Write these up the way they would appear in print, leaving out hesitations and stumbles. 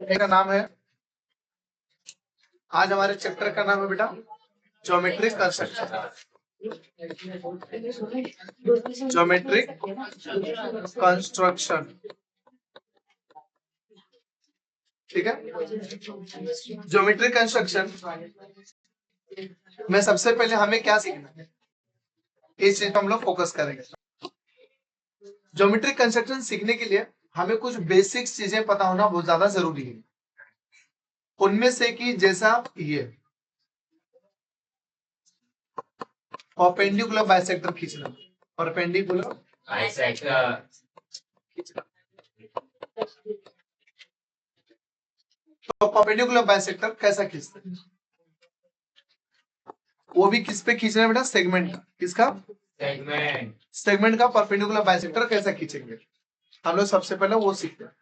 का नाम है, आज हमारे चैप्टर का नाम है बेटा ज्योमेट्रिक कंस्ट्रक्शन। ज्योमेट्रिक कंस्ट्रक्शन, ठीक है। ज्योमेट्रिक कंस्ट्रक्शन में सबसे पहले हमें क्या सीखना है, इस चीज पर हम लोग फोकस करेंगे। ज्योमेट्रिक कंस्ट्रक्शन सीखने के लिए हमें कुछ बेसिक चीजें पता होना बहुत ज्यादा जरूरी है। उनमें से कि जैसा ये परपेंडिकुलर बाइसेक्टर खींचना, परपेंडिकुलर बाइसेक्टर खींचना। तो परपेंडिकुलर बाइसेक्टर कैसा खींचते हैं, वो भी किस पे खींचना है बेटा, सेगमेंट का। किसका, सेगमेंट। सेगमेंट का परपेंडिकुलर बाइसेक्टर कैसा खींचेंगे, हम लोग सबसे पहले वो सीखते हैं।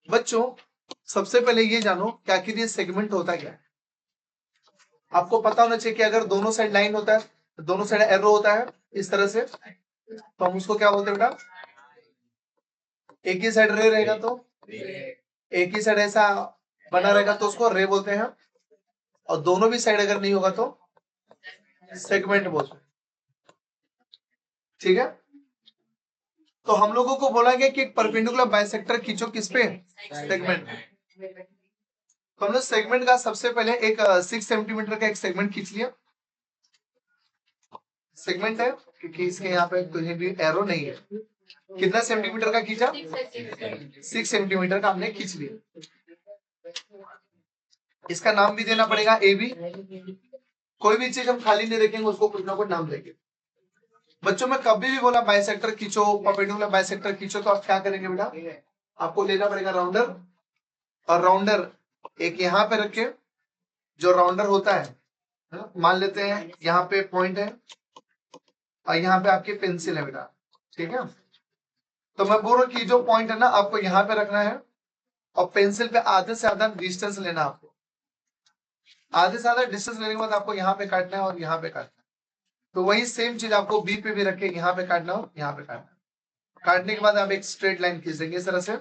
बच्चों सबसे पहले ये जानो कि आखिर ये सेगमेंट होता क्या है। आपको पता होना चाहिए कि अगर दोनों साइड लाइन होता है, दोनों साइड एरो होता है इस तरह से, तो हम उसको क्या बोलते हैं बेटा, एक ही साइड रे रहेगा तो, एक ही साइड ऐसा बना रहेगा तो उसको रे बोलते हैं, और दोनों भी साइड अगर नहीं होगा तो सेगमेंट बोलते हैं, ठीक है। तो हम लोगों को बोला गया कि एक परपेंडिकुलर बाइसेक्टर खींचो किस पे, सेगमेंट। तो हमने सेगमेंट का सबसे पहले एक 6 सेंटीमीटर का एक सेगमेंट खींच लिया। सेगमेंट है क्योंकि इसके यहाँ पे कहीं भी एरो नहीं है। कितना सेंटीमीटर का खींचा, 6 सेंटीमीटर का हमने खींच लिया। इसका नाम भी देना पड़ेगा ए बी। कोई भी चीज हम खाली नहीं रखेंगे, उसको कुछ ना कुछ नाम देंगे। बच्चों में कभी भी बोला बाइसेक्टर खींचो, परपेंडिकुलर बाइसेक्टर खींचो, तो आप क्या करेंगे बेटा, आपको लेना पड़ेगा राउंडर, और राउंडर एक यहाँ पे रखे, जो राउंडर होता है, मान लेते हैं यहाँ पे पॉइंट है और यहाँ पे आपकी पेंसिल है बेटा, ठीक है। तो मैं बोल रहा हूँ कि जो पॉइंट है ना आपको यहाँ पे रखना है, और पेंसिल पे आधे से आधा डिस्टेंस लेना आपको। आधे से आधा डिस्टेंस लेने के बाद आपको यहाँ पे काटना है और यहाँ पे काटना है। तो वही सेम चीज आपको बी पे भी रखे, यहाँ पे काटना और यहाँ पे काटना। काटने के बाद आप एक स्ट्रेट लाइन खींच देंगे इस तरह से,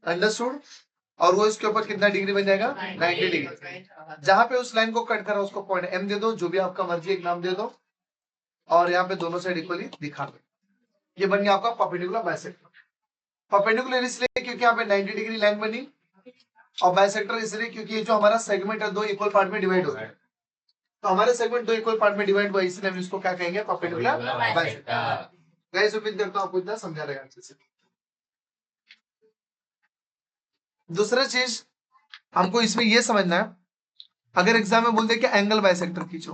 अंडरस्टूड। और वो इसके ऊपर कितना डिग्री बन जाएगा, 90 डिग्री। जहां पे उस लाइन को कट करा उसको पॉइंट एम दे दो, जो भी आपका मर्जी एक नाम दे दो, और यहाँ पे दोनों साइड इक्वली दिखा दो। ये बन गया आपका परपेंडिकुलर बाइसेक्टर। परपेंडिकुलर इसलिए क्योंकि यहाँ पे 90 डिग्री लाइन बनी, और बाइसेक्टर इसलिए क्योंकि जो हमारा सेगमेंट है दो इक्वल पार्ट में डिवाइड हो रहा है। तो हमारे सेगमेंट दो इक्वल पार्ट में डिवाइड हुआ, इसलिए हम इसको क्या कहेंगे, परपेंडिकुलर बाइसेक्टर। गाइस उम्मीद करता हूं आपको इतना समझा रहेगा अच्छे से। दूसरा चीज हमको इसमें यह समझना है, अगर एग्जाम में बोल दे कि एंगल बाइसेक्टर खींचो,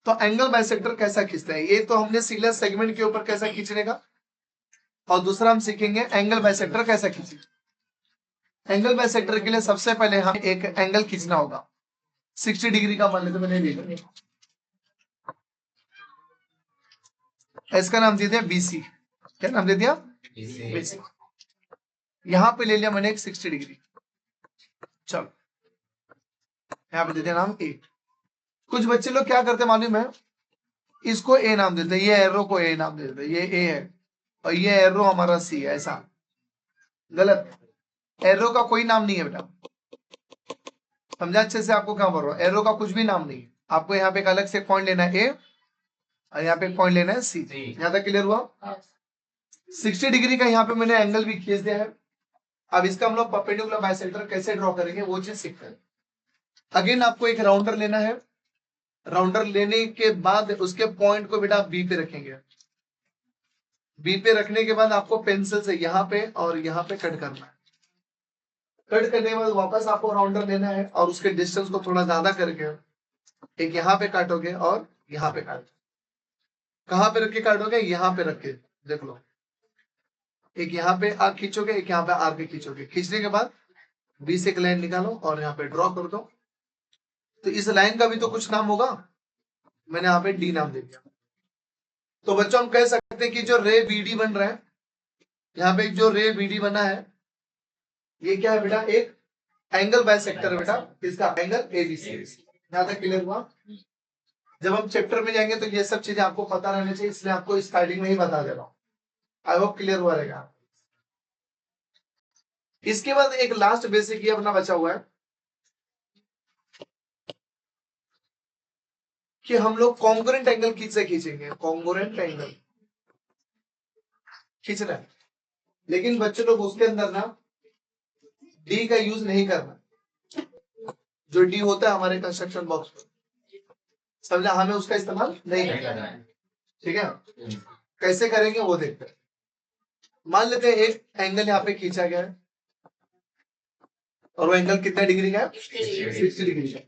तो एंगल बाइसेक्टर कैसा खींचते हैं। ये तो हमने सीखा सेगमेंट के ऊपर कैसा खींचने का, और दूसरा हम सीखेंगे एंगल बाइसेक्टर कैसा खींचेंगे। एंगल बाइसेक्टर के लिए सबसे पहले हम एक एंगल खींचना होगा 60 डिग्री का, मान लेते मैंने ले, इसका नाम दे दिया बीसी। क्या नाम दे दिया, बीसी। यहां पे ले लिया मैंने एक 60 डिग्री। चलो यहाँ पे दे दिया नाम ए। कुछ बच्चे लोग क्या करते मालूम है, इसको ए नाम देते, ये एरो को ए नाम देते, ये ए है और ये एरो हमारा सी है, ऐसा गलत। एरो का कोई नाम नहीं है बेटा, समझा अच्छे से। आपको क्या बोल रहा हूँ, एरो का कुछ भी नाम नहीं है। आपको यहाँ पे एक अलग से पॉइंट लेना है ए, और यहाँ पे एक पॉइंट लेना है सी। यहाँ तक क्लियर हुआ। 60 डिग्री का यहाँ पे मैंने एंगल भी खींच दिया है। अब इसका हम लोग परपेंडिकुलर बाइसेक्टर कैसे ड्रॉ करेंगे वो चीज सीखते हैं। अगेन आपको एक राउंडर लेना है, राउंडर लेने के बाद उसके पॉइंट को बेटा बी पे रखेंगे। बी पे रखने के बाद आपको पेंसिल से यहाँ पे और यहाँ पे कट करना है। कट करने के बाद वापस आपको राउंडर लेना है, और उसके डिस्टेंस को थोड़ा ज्यादा करके एक यहाँ पे काटोगे और यहाँ पे काटोगे। कहाँ पे रख के काटोगे, यहाँ पे रख के, देख लो। एक यहाँ पे आर खींचोगे, एक यहाँ पे आर पे खींचोगे। खींचने के बाद बी से एक लाइन निकालो और यहाँ पे ड्रॉ कर दो। तो इस लाइन का भी तो कुछ नाम होगा, मैंने यहाँ पे डी नाम दे दिया। तो बच्चों हम कह सकते हैं कि जो रे बीडी बन रहा है, यहाँ पे जो रे बीडी बना है, ये क्या है बेटा, एक एंगल बाइसेक्टर है बेटा। इसका एंगल एबीसी। यहाँ तक क्लियर हुआ। जब हम चैप्टर में जाएंगे तो ये सब चीजें आपको पता रहनी चाहिए, इसलिए आपको स्टार्टिंग में ही बता दे रहा हूँ। आई होप क्लियर हुआ रहेगा। इसके बाद एक लास्ट बेसिक ये अपना बचा हुआ है कि हम लोग कॉन्ग्रुएंट एंगल किससे खींचेंगे। कॉन्ग्रुएंट एंगल खींच रहे हैं, लेकिन बच्चे लोग उसके अंदर ना डी का यूज नहीं करना। जो डी होता है हमारे कंस्ट्रक्शन बॉक्स में, समझा, हमें उसका इस्तेमाल नहीं करना है। ठीक है, कैसे करेंगे वो देखते हैं। मान लेते हैं एक एंगल यहाँ पे खींचा गया है और वो एंगल कितना डिग्री का है, 60 डिग्री का।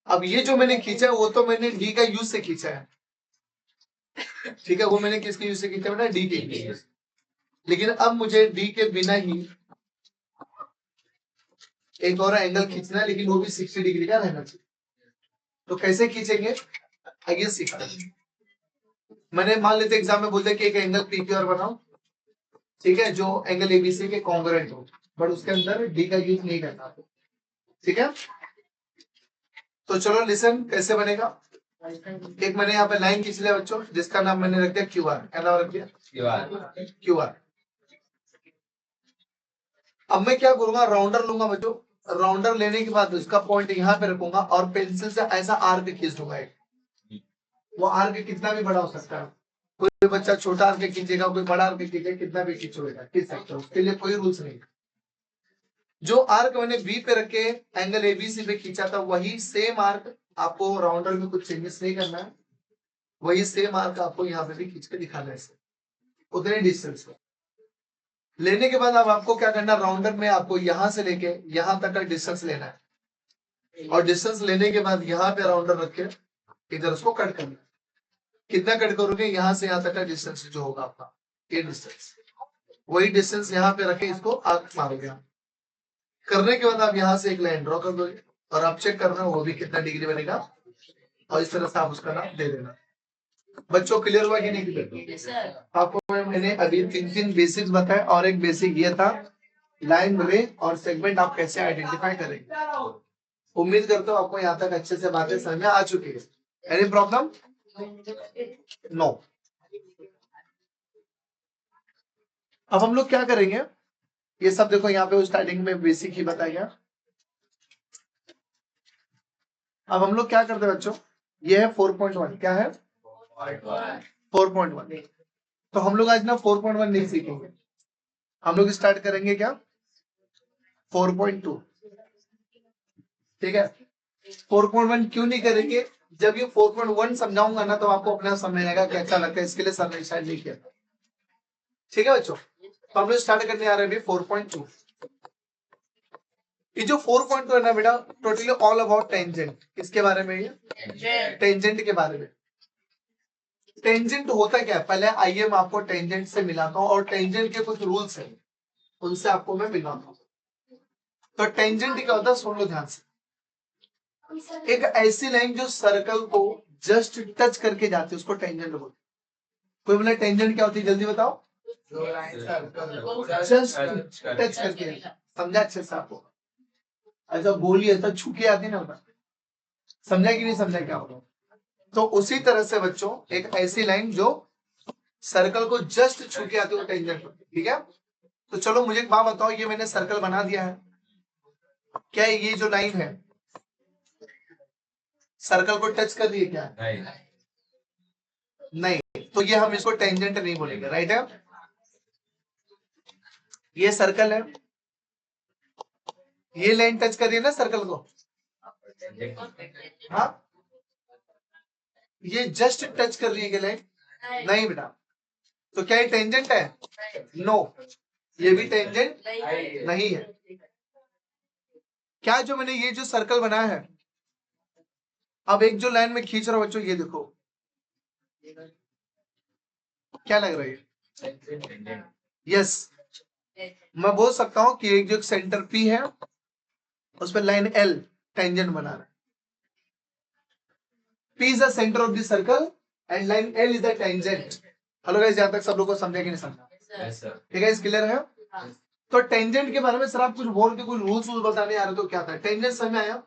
अब ये जो मैंने खींचा है वो तो मैंने डी का यूज से खींचा है, ठीक है, वो मैंने किसके यूज से खींचा है, डी के। लेकिन अब मुझे डी के बिना ही एक और एंगल खींचना है, लेकिन वो भी 60 डिग्री का रहना चाहिए। तो कैसे खींचेंगे आइए सीखते हैं। मैंने मान लेते एग्जाम में बोलते कि एक एंगल पी क्यू आर बनाओ, ठीक है, जो एंगल एबीसी के कॉन्ग्रुएंट हो, बट उसके अंदर डी का यूज नहीं करना, ठीक है। तो चलो लिसन कैसे बनेगा। एक मैंने यहाँ पे लाइन खींच लिया बच्चों, जिसका नाम मैंने रख दिया क्यू आर। क्या नाम रख दिया, क्यू आर। अब मैं क्या करूंगा, राउंडर लूंगा बच्चों। राउंडर लेने के बाद उसका पॉइंट यहाँ पे रखूंगा और पेंसिल से ऐसा आर्क खींच दूंगा एक। वो आर्क कितना भी बड़ा हो सकता है, कोई बच्चा छोटा आर्क खींचेगा, कोई बड़ा आर्क खींचेगा, कितना भी खींचेगा खींच सकता है, उसके लिए कोई रूल्स नहीं। जो आर्क मैंने बी पे रखे एंगल एबीसी पे खींचा था, वही सेम आर्क आपको राउंडर में कुछ चेंजेस नहीं करना है, वही सेम आर्क आपको यहाँ पे भी खींच के दिखाना है, उतने डिस्टेंस पे। लेने के बाद अब आपको क्या करना, राउंडर में आपको यहां से लेके यहां तक का डिस्टेंस लेना है, और डिस्टेंस लेने के बाद यहाँ पे राउंडर रख के इधर उसको कट करना है। कितना कट करोगे, यहाँ से यहाँ तक का डिस्टेंस जो होगा आपका, ये डिस्टेंस, वही डिस्टेंस यहाँ पे रखे इसको आर्क मारोगे। करने के बाद आप यहाँ से एक लाइन ड्रॉ कर दोगे और आप चेक करना वो भी कितना डिग्री बनेगा, और इस तरह से आप उसका नाम दे देना। बच्चों क्लियर हुआ कि नहीं क्लियर? आपको मैंने अभी 3 बेसिक्स बताए, और एक बेसिक ये था लाइन रे और सेगमेंट आप कैसे आइडेंटिफाई करेंगे। उम्मीद करता हूँ आपको यहाँ तक अच्छे से बातें समझ में आ चुकी है। Any problem? नो। अब हम लोग क्या करेंगे, ये सब देखो यहाँ पे स्टार्टिंग में बेसिक ही बताया गया। अब हम लोग क्या करते हैं बच्चों, ये है 4.1, क्या है 4.1। तो हम लोग आज ना 4.1 नहीं सीखेंगे, हम लोग स्टार्ट करेंगे क्या 4.2, ठीक है। 4.1 क्यों नहीं करेंगे, जब ये 4.1 समझाऊंगा ना तो आपको अपना समझ आएगा कि अच्छा लगता है, इसके लिए सर ने स्टार्ट नहीं किया, ठीक है बच्चों। तो हम लोग स्टार्ट करने आ रहे हैं 4.2। ये जो 4.2 है ना बेटा, टोटली ऑल अबाउट टेंजेंट। किसके बारे में, ये टेंजेंट के बारे में। टेंजेंट होता क्या है, पहले आइए मैं आपको टेंजेंट से मिलाता हूँ, और टेंजेंट के कुछ रूल्स हैं उनसे आपको मैं मिलाता हूँ। तो टेंजेंट क्या होता है, सुन लो ध्यान से। एक ऐसी लाइन जो सर्कल को जस्ट टच करके जाती है उसको टेंजेंट बोलते हैं। कोई बोले टेंजेंट क्या होती है, जल्दी बताओ। जस्ट टच करके, समझा अच्छे से आपको, ऐसा बोलिए ऐसा छुके आती ना, समझा कि नहीं समझा क्या होगा। तो उसी तरह से बच्चों एक ऐसी लाइन जो सर्कल को जस्ट छू के आती है वो टेंजेंट होती है, ठीक है। तो चलो मुझे एक बात बताओ, ये मैंने सर्कल बना दिया है, क्या ये जो लाइन है सर्कल को टच कर रही है क्या, नहीं। तो ये हम इसको टेंजेंट नहीं बोलेंगे, राइट है। ये सर्कल है, ये लाइन टच कर रही है ना सर्कल को, हाँ, ये जस्ट टच कर रही है क्या लाइन, नहीं बेटा। तो क्या ये टेंजेंट है, नो, ये भी टेंजेंट नहीं है। क्या जो मैंने ये जो सर्कल बनाया है, अब एक जो लाइन में खींच रहा हूं बच्चों, ये देखो क्या लग रहा है, यस। मैं बोल सकता हूं कि एक जो सेंटर पी है उस पर लाइन एल टेंजेंट बना रहा है। P is the center of the circle and line L is the tangent. Hello guys, यहाँ तक सब लोगों को समझा कि नहीं समझा, ठीक है, क्लियर है। तो टेंजेंट के बारे में सर आप कुछ बोल के कुछ रूल्स बताने आ रहे तो क्या था, टेंजेंट समझ में आया।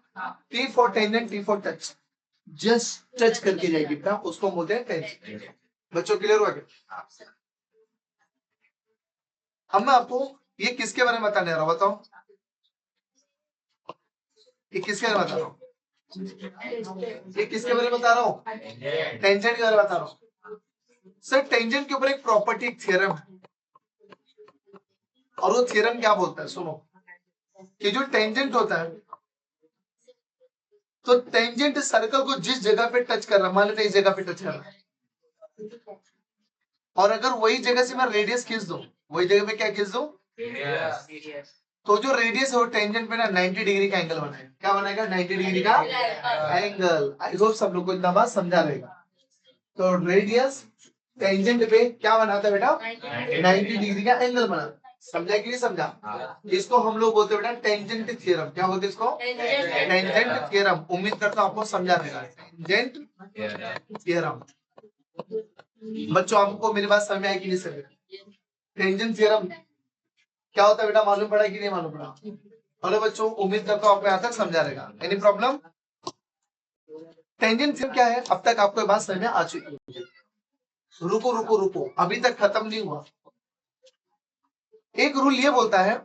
T for tangent, T for touch, just touch करके जाएगी बेटा, उसको बोलते हैं टेंजेंट। बच्चों क्लियर हुआ क्या, अब मैं आपको ये किसके बारे में बताने रहा हूं, बताओ ये किसके बारे में बता रहा हूँ, ये किसके बारे में बता रहा हूँ, टेंजेंट के बारे में बता रहा हूँ सर। टेंजेंट के ऊपर एक प्रॉपर्टी, एक थ्योरम है, और वो थ्योरम क्या बोलता है, सुनो कि जो टेंजेंट होता है, तो टेंजेंट सर्कल को जिस जगह पे टच कर रहा है, मान लेते इस जगह पे टच कर रहा है, और अगर वही जगह से मैं रेडियस खींच दूं, वही जगह पे क्या खींच दूं, तो जो रेडियस है वो टेंजेंट पे ना 90 डिग्री का एंगल बनाएगा। क्या बनाएगा, 90 डिग्री का एंगल। आई होप सब लोग को इतना बात समझा रहेगा। तो रेडियस टेंजेंट पे क्या बनाता है बेटा, 90 डिग्री का एंगल बनाता। समझा कि नहीं समझा, इसको हम लोग बोलते हैं बेटा टेंजेंट थ्योरम। क्या बोलते हैं इसको, टेंजेंट थ्योरम। उम्मीद करता हूं आपको समझा रहेगा, टेंजेंट थ्योरम। बच्चों आपको मेरी बात समझ में आई कि नहीं समझ, टेंजेंट थ्योरम क्या होता है बेटा, मालूम पड़ा कि नहीं मालूम पड़ा। हेलो बच्चों, उम्मीद करता हूं आपको यहाँ तक समझा रहेगा। एनी प्रॉब्लम, टेंजेंट थ्योरम क्या है, अब तक आपको बात समझ में आ चुकी है। रुको रुको रुको, अभी तक खत्म नहीं हुआ। एक रूल ये बोलता है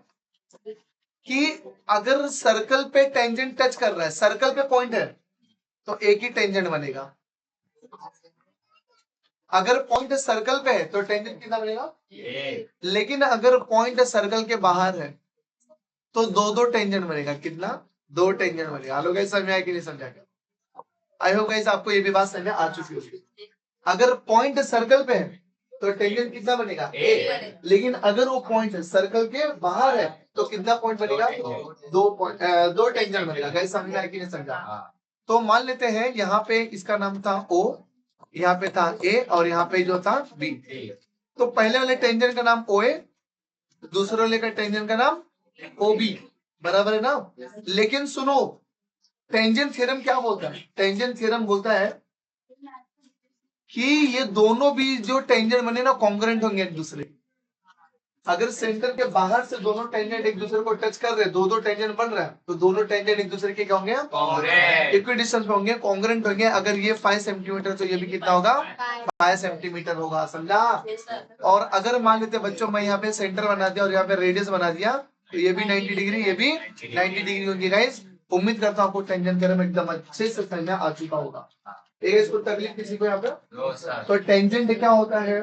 कि अगर सर्कल पे टेंजेंट टच कर रहा है, सर्कल पे पॉइंट है, तो एक ही टेंजेंट बनेगा। अगर पॉइंट सर्कल पे है तो टेंजेंट कितना बनेगा, लेकिन अगर पॉइंट सर्कल के बाहर है तो दो दो टेंजेंट बनेगा। कितना, दो टेंजेंट बनेगा। हेलो गाइस, समझ में आया कि नहीं समझा, आई होप गाइस आपको ये भी बात समझ में आ चुकी होगी। अगर पॉइंट सर्कल पे है तो टेंजेंट कितना बनेगा, एक। लेकिन अगर वो पॉइंट सर्कल के बाहर है तो कितना पॉइंट बनेगा, दो पॉइंट, दो टेंजेंट बनेगा। गाइस समझ में आया कि नहीं समझा। तो मान लेते हैं यहाँ पे इसका नाम था O, यहाँ पे था A, और यहाँ पे जो था B। तो पहले वाले टेंजेंट का नाम OA, दूसरे वाले का टेंजेंट का नाम OB, बराबर है ना। लेकिन सुनो, टेंजेंट थ्योरम क्या बोलता है, टेंजेंट थ्योरम बोलता है कि ये दोनों भी जो टेंजेंट बने ना कॉन्ग्रुएंट होंगे एक दूसरे। अगर सेंटर के बाहर से दोनों टेंजेंट एक दूसरे को टच कर रहे हैं, दो दो टेंजेंट बन रहा है, तो दोनों टेंजेंट एक दूसरे के क्या होंगे, इक्वल डिस्टेंस पे होंगे, कॉन्ग्रुएंट होंगे। अगर ये 5 सेंटीमीटर तो ये भी कितना होगा, 5 सेंटीमीटर होगा। समझा। और अगर मान लेते बच्चों मैं यहाँ पे सेंटर बना दिया और यहाँ पे रेडियस बना दिया, तो ये भी 90 डिग्री, ये भी 90 डिग्री होगी। गाइस उम्मीद करता हूँ आपको टेंजेंट थ्योरम एकदम अच्छे से समझ में आ चुका होगा। इसको तकलीफ किसी को यहाँ पे। तो टेंजेंट क्या होता है,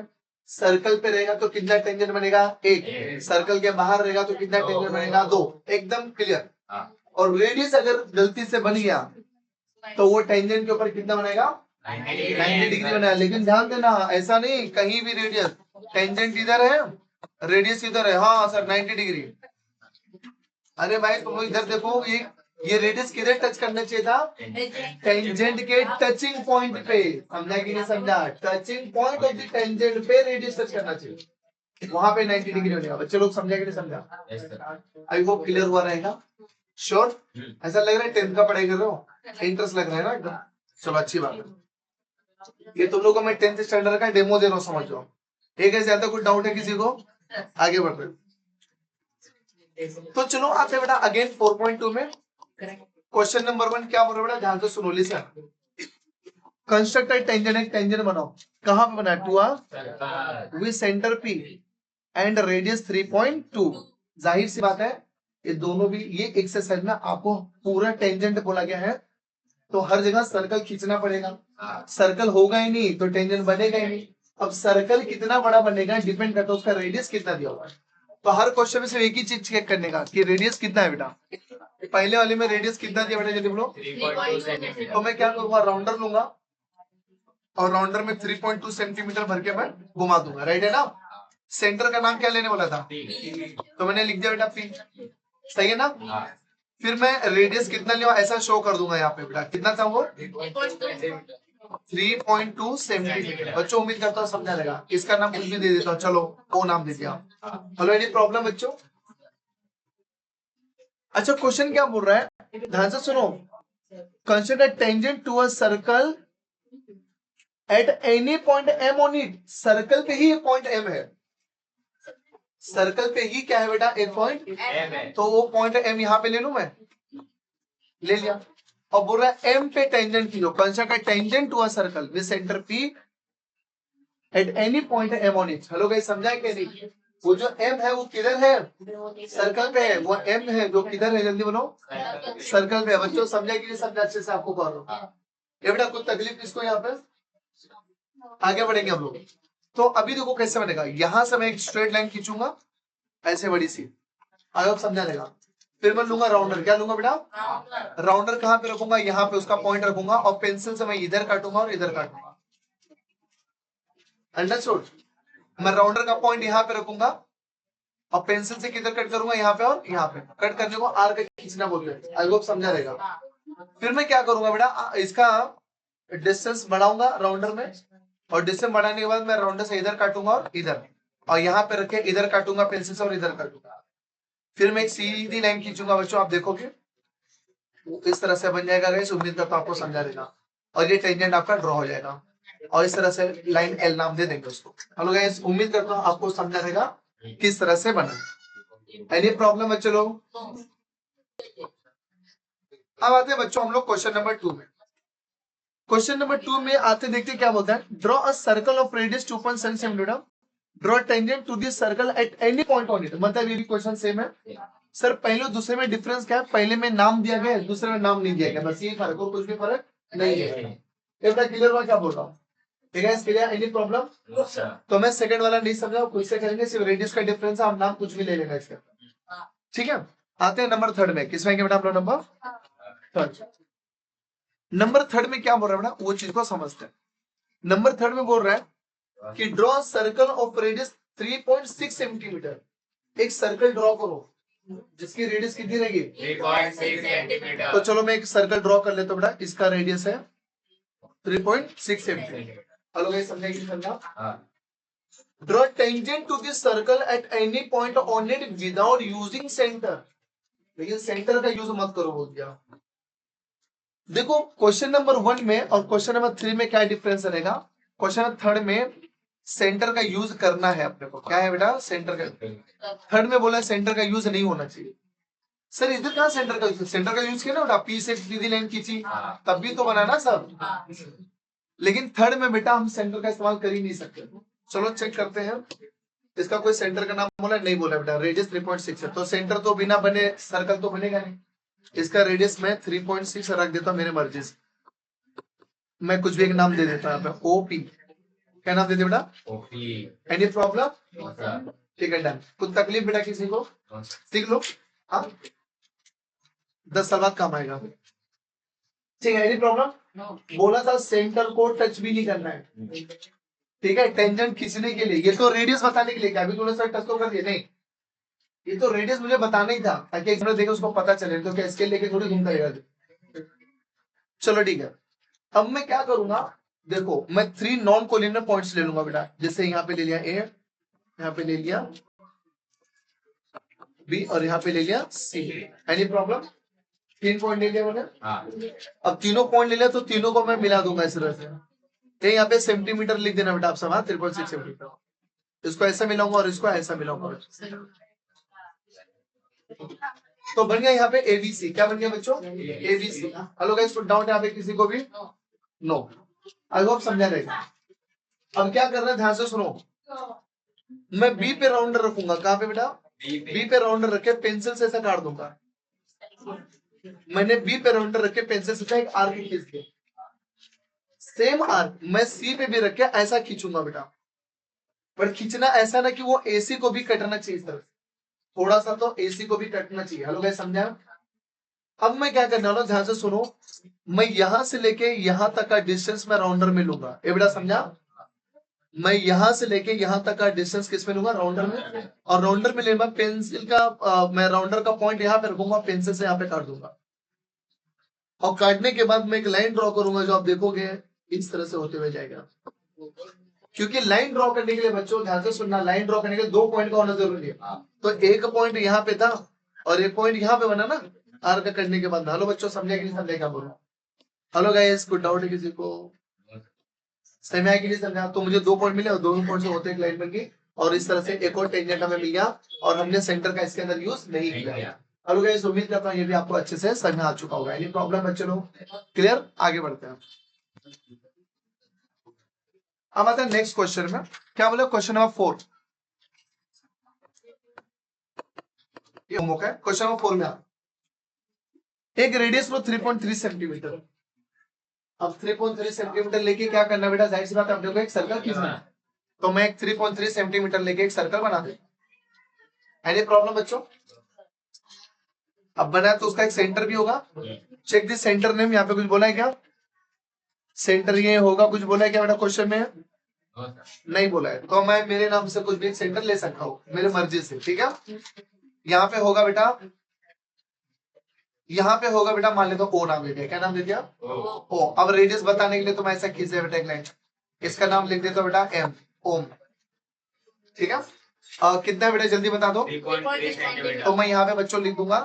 सर्कल पे रहेगा तो कितना टेंजेंट बनेगा, एक। सर्कल के बाहर रहेगा तो कितना टेंजेंट बनेगा, दो। एकदम क्लियर। और रेडियस अगर गलती से बन गया तो वो टेंजेंट के ऊपर कितना बनेगा, 90 डिग्री बनाया। लेकिन ध्यान देना, ऐसा नहीं कहीं भी रेडियस, टेंजेंट इधर है रेडियस इधर है, हाँ सर 90 डिग्री। अरे भाई तुम लोग इधर देखो, ये रेडियस किधर टच करना चाहिए था, टेंजेंट के टचिंग पॉइंट पे। समझा कि नहीं समझा, touching point of the tangent पे रेडियस टच करना चाहिए, वहां पे 90 डिग्री बनेगा। बच्चे लोग समझा कि नहीं समझा, आई होप क्लियर हुआ रहेगा। श्योर, ऐसा लग रहा है 10th का पढ़ाई कर रहे हो, इंटरेस्ट लग रहा है ना एकदम। चलो अच्छी बात है, ये तुम लोग को मैं 10th स्टैंडर्ड का डेमो दे रहा हूँ, समझ लो। एक है, ज्यादा कुछ डाउट है किसी को, आगे बढ़ रहे। तो चलो आते बेटा अगेन 4.2 में। क्वेश्चन नंबर 1 क्या बोल रहे बेटा, ध्यान से सुनो, लिसन। कंस्ट्रक्ट टेंजेंट, एक टेंजेंट बनाओ। कहां पे बनाया, to R with centre P and radius 3.2। जाहिर सी बात है ये दोनों भी, ये एक्सरसाइज में आपको पूरा टेंजेंट बोला गया है, तो हर जगह सर्कल खींचना पड़ेगा। सर्कल होगा ही नहीं तो टेंजेंट बनेगा ही नहीं। अब सर्कल कितना बड़ा बनेगा डिपेंड करता है उसका रेडियस कितना दिया हुआ है। तो हर क्वेश्चन में सिर्फ एक ही चीज चेक करने का कि रेडियस कितना है बेटा। पहले वाले में रेडियस कितना दिया बेटा, जल्दी बोलो। तो मैं क्या करूंगा, राउंडर लूंगा और राउंडर में 3.2 सेंटीमीटर भर के मैं घुमा दूंगा, राइट है ना। सेंटर का नाम क्या लेने वाला था, तो मैंने लिख दिया बेटा P, सही है ना। फिर मैं रेडियस कितना लिया ऐसा शो कर दूंगा यहाँ पे बेटा, कितना था वो 3.2 सेंटीमीटर। बच्चों उम्मीद करता हूँ समझा रहेगा। इसका नाम कुछ भी दे देता हूँ, चलो वो नाम दे दिया। हेलो, एनी प्रॉब्लम बच्चों। अच्छा क्वेश्चन क्या बोल रहा है, ध्यान से सुनो। Consider tangent to a circle at any point M on it. Circle पे ही पॉइंट M है, सर्कल पे ही क्या है बेटा, एक पॉइंट M है। तो वो पॉइंट M यहाँ पे ले लू मैं, ले लिया। और बोल रहा है M पे टेंजेंट की, consider tangent to a circle with centre P at any point M on it. Hello guys समझा है कि नहीं, वो जो एम है वो किधर है, सर्कल पे है, वो एम है जो किधर है, जल्दी बोलो, सर्कल पे है। बच्चों समझा कि नहीं समझा, अच्छे से आपको कर लो ये बेटा, कोई तकलीफ किसको, यहाँ पे आगे बढ़ेंगे हम लोग। तो अभी देखो कैसे बनेगा, यहां से मैं एक स्ट्रेट लाइन खींचूंगा ऐसे बड़ी सी, आगे समझा देगा। फिर मैं लूंगा राउंडर, क्या लूंगा बेटा, राउंडर कहां पे रखूंगा, यहाँ पे उसका पॉइंट रखूंगा और पेंसिल से मैं इधर काटूंगा और इधर काटूंगा। अंडरस्टूड। मैं राउंडर का पॉइंट यहाँ पे रखूंगा और पेंसिल से किधर कट करूंगा, यहाँ पे और यहाँ पे। कट करने को आर्क खींचना बोलते हैं, आई होप समझा रहेगा। फिर मैं क्या करूंगा बेटा, इसका डिस्टेंस बढ़ाऊंगा राउंडर में, और डिस्टेंस बढ़ाने के बाद मैं राउंडर से इधर काटूंगा और इधर, और यहाँ पे रखे इधर काटूंगा पेंसिल से और इधर काटूंगा। फिर मैं एक सीधी लाइन खींचूंगा बच्चों, आप देखोगे इस तरह से बन जाएगा। गाइस उम्मीद करता हूं आपको समझा देगा, और ये टेंजेंट आपका ड्रॉ हो जाएगा, और इस तरह से लाइन एल नाम दे देंगे उसको। हेलो गाइस, उम्मीद करता हूं आपको समझा देगा किस तरह से बना। एनी प्रॉब्लम बच्चों लोग? अब आते हैं बच्चों हम लोग क्वेश्चन नंबर 2 में। क्वेश्चन नंबर 2 में आते देखते क्या बोलता है, draw a circle of radius 2.7 centimetre, draw tangent to this circle at any point on it. मतलब ये भी क्वेश्चन सेम है सर, पहले दूसरे में डिफरेंस क्या है, पहले में नाम दिया गया है, दूसरे में नाम नहीं दिया गया, बस ये फर्क हो, कुछ भी फर्क नहीं है। इतना क्लियर हुआ क्या बोल रहा हूँ, ठीक है? क्लियर? Any problem? तो मैं सेकंड वाला नहीं समझा, खुद से करेंगे, सिर्फ रेडियस का डिफरेंस है, आप नाम कुछ भी ले लेना इसके, ठीक है? आते हैं नंबर थर्ड में, किस में बेटा आप लोग, नंबर थर्ड। नंबर थर्ड में क्या बोल रहा है बेटा, वो चीज को समझते हैं। नंबर थर्ड में बोल रहा है कि draw circle of radius 3.6 centimetre. एक सर्कल ड्रॉ करो जिसकी रेडियस कितनी रहेगी, 3.6 सेंटीमीटर। तो चलो मैं एक सर्कल ड्रॉ कर लेता हूं बेटा, इसका रेडियस है 3.6 सेंटीमीटर। हेलो गाइस, समझा कि समझा? Draw tangent to this circle at any point on it without using centre. लेकिन सेंटर का यूज मत करो बोल दिया। देखो क्वेश्चन नंबर 1 में और क्वेश्चन नंबर 3 में क्या डिफरेंस रहेगा। क्वेश्चन नंबर थर्ड में सेंटर का यूज करना है अपने को, क्या है बेटा, सेंटर का। थर्ड में बोला सेंटर का यूज नहीं होना चाहिए। सर इधर कहाँ सेंटर का यूज, सेंटर का यूज किया ना बेटा, पी से सीधी लाइन खींची तब भी तो बना ना सब। लेकिन थर्ड में बेटा हम सेंटर का इस्तेमाल कर ही नहीं सकते। चलो चेक करते हैं, इसका कोई सेंटर का नाम बोला नहीं, बोला बेटा, रेडियस 3.6 है, तो सेंटर तो बिना बने सर्कल तो बनेगा नहीं। इसका रेडियस मैं 3.6 रख देता हूं मेरे मर्जी से, मैं कुछ भी एक नाम दे देता हूं ओपी। क्या नाम देते बेटा, ओपी। Any problem? ठीक है, डन। कुछ तकलीफ बेटा किसी को, सीख लो, हाँ 10 साल बाद काम आएगा, ठीक है? Any problem? बोला था सेंटर को टच भी नहीं करना है, ठीक है? टेंजेंट खींचने के लिए, ये तो रेडियस बताने के लिए, क्या अभी थोड़ा सा टच तो कर दिया नहीं, ये तो रेडियस मुझे बताना ही था ताकि एग्जामिनर देखे उसको पता चले, तो क्या स्केल लेके थोड़ी घूमता रहेगा। चलो ठीक है, अब मैं क्या करूंगा, देखो मैं 3 नॉन कोलिनियर पॉइंट्स ले लूंगा बेटा, जैसे यहाँ पे ले लिया ए, यहाँ पे ले लिया बी और यहाँ पे ले लिया सी। Any problem? 3 पॉइंट ले लिया मैंने। अब तीनों पॉइंट ले लिया तो तीनों को मैं मिला दूंगा इस तरह से। यहाँ पे सेंटीमीटर लिख देना बेटा आप सब, 3.6 सेंटीमीटर। इसको ऐसा मिलाऊंगा और इसको ऐसा मिलाऊंगा, तो बन गया यहाँ पे एबीसी। क्या बन गया बच्चों, एबीसी। हेलो गाइस, कुछ डाउट यहाँ पे किसी को भी? नो, आई होप समझा रहेगा। अब क्या करना है, ध्यान से सुनो, मैं बी पे राउंडर रखूंगा, कहाँ पे बेटा, बी पे राउंडर रखे पेंसिल से ऐसा काट दूंगा। मैंने बी पे राउंडर रखे पेंसिल से एक आर्क खींच दिया, सेम आर्क मैं सी पे भी रखे ऐसा खींचूंगा बेटा, पर खींचना ऐसा ना कि वो एसी को भी कटना चाहिए, इस तरह थोड़ा सा तो एसी को भी कटना चाहिए। हेलो गाइस, समझा? अब मैं क्या करने वाला हूं, ध्यान से सुनो, मैं यहां से लेके यहां तक का डिस्टेंस मैं राउंडर में लूंगा, ये बेटा समझा? मैं यहां से लेके यहां तक का डिस्टेंस किस में लूंगा, राउंडर में। और राउंडर में लेना पेंसिल का मैं राउंडर का पॉइंट यहां पे रखूंगा, पेंसिल से यहां पे काट दूंगा, और काटने के बाद मैं एक लाइन ड्रॉ करूंगा जो आप देखोगे इस तरह से होते हुए जाएगा। क्योंकि लाइन ड्रॉ करने के लिए बच्चों ध्यान से सुनना, लाइन ड्रॉ करने के लिए 2 पॉइंट का होना जरूरी है। तो एक पॉइंट यहाँ पे था और एक पॉइंट यहाँ पे बना ना आर्क करने के बाद। हेलो बच्चों, समझे कि नहीं समझे क्या बोल रहा हूँ? हेलो गाइस, कुछ डाउट है किसी को? समझ आया कि नहीं समझा? तो मुझे 2 पॉइंट मिले और दोनों पॉइंट से होते एक लाइन बन गई, और इस तरह से एक और टेंजेंट हमें मिल गया, और हमने सेंटर का इसके अंदर यूज नहीं किया। हेलो गाइस, उम्मीद करता हूँ ये भी आपको अच्छे से समझ में आ चुका होगा। एनी प्रॉब्लम बच्चों लोग? क्लियर? आगे बढ़ते हैं। अब आते हैं नेक्स्ट क्वेश्चन में। क्या बोले, क्वेश्चन नंबर 4। ये होमवर्क है। क्वेश्चन नंबर 4 में आप एक रेडियस लो 3.3 सेंटीमीटर। अब 3.3 सेंटीमीटर लेके क्या करना बेटा, जाहिर सी बात है अपने को एक सर्कल खींचना है। तो मैं एक 3.3 सेंटीमीटर लेके एक सर्कल बना दे। एनी प्रॉब्लम बच्चों? अब बना तो उसका एक सेंटर भी होगा। चेक दिस सेंटर नेम, यहाँ पे कुछ बोला है क्या? सेंटर ये होगा, कुछ बोला है क्या बेटा क्वेश्चन में? नहीं बोला है। तो मैं मेरे नाम से कुछ भी एक सेंटर ले सकता हूँ मेरे मर्जी से, ठीक है। यहाँ पे होगा बेटा, यहाँ पे होगा बेटा, मान लेते ओ नाम ले दिया। क्या नाम ले दिया? ओ। अब रेडियस बताने के लिए तो मैं ऐसा खींच दिया बेटा एक लाइन, इसका नाम लिख देता बेटा एम, ओम, ठीक है। कितना बेटा जल्दी बता दो। तो मैं यहाँ पे बच्चों लिख दूंगा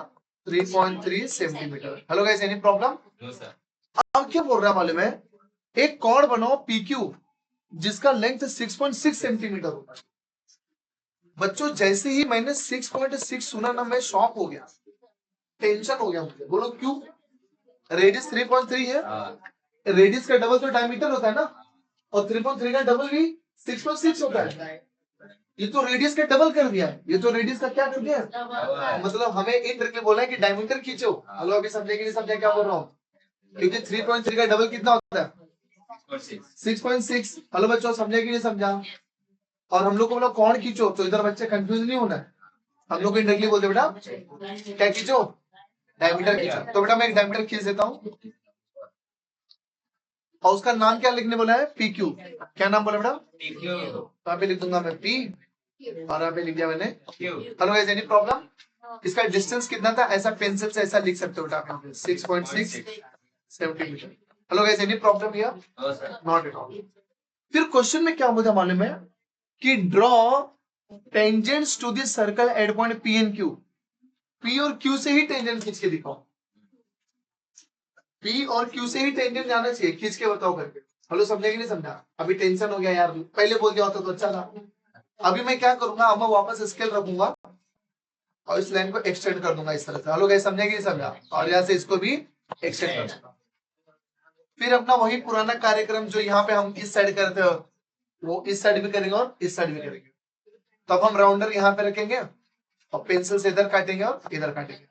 3.3 centimetre. Hello guys, any problem? अब क्या बोल रहा है मालूम है, एक कॉर्ड बनाओ PQ जिसका लेंथ 6.6 सेंटीमीटर होगा। बच्चों जैसे ही मैंने 6.6 सुना ना, मैं शॉक हो गया, टेंशन हो गया मुझे। बोलो क्यों? रेडियस 3.3 है, रेडियस का डबल तो डायमीटर होता है ना, और 3.3 का डबल भी 6.6 होता है। ये तो रेडियस का डबल कर दिया है, ये तो रेडियस का क्या कर दिया है? मतलब हमें इनडायरेक्टली बोला है कि डायमीटर खींचो। हेलो, अभी समझे कि नहीं समझे क्या बोल रहा हूँ? क्योंकि 3.3 का डबल कितना होता है? 6.6। हेलो बच्चों, समझे कि नहीं समझा? और हम लोग को बोला कौन खींचो, तो इधर बच्चे कंफ्यूज नहीं होना है। हम लोग इंडायरेक्टली बोलते बेटा क्या खींचो, डायमीटर खींचो। तो बेटा मैं एक डायमीटर खींच देता हूँ, और उसका नाम क्या लिखने बोला है? PQ। क्या नाम बोला बेटा? PQ। तो यहाँ पे लिख दूंगा मैं P, और यहाँ पे लिख दिया मैंने Q। Hello guys, any problem? इसका डिस्टेंस कितना था? ऐसा पेंसिल से ऐसा लिख सकते हो बेटा, 6.6 centimetre. Hello guys, any problem here? Not at all. फिर क्वेश्चन में क्या बोला मालूम है कि draw tangents to this circle at point P and Q। P और Q से ही टेंजेंट खींच के दिखाओ। P और Q से ही टेंजेंट जाना चाहिए, खींच के बताओ करके। हेलो, समझे कि नहीं समझा? अभी टेंशन हो गया यार, पहले बोल दिया होता तो अच्छा था। अभी मैं क्या करूंगा, अब मैं वापस स्केल रखूंगा और इस लाइन को एक्सटेंड कर दूंगा इस तरह से। हेलो गाइस, समझे कि नहीं समझा? और यहाँ से इसको भी एक्सटेंड कर दूंगा। फिर अपना वही पुराना कार्यक्रम जो यहाँ पे हम इस साइड करते हो, वो इस साइड भी करेंगे और इस साइड भी करेंगे। तब हम राउंडर यहाँ पे रखेंगे और पेंसिल से इधर काटेंगे और इधर काटेंगे।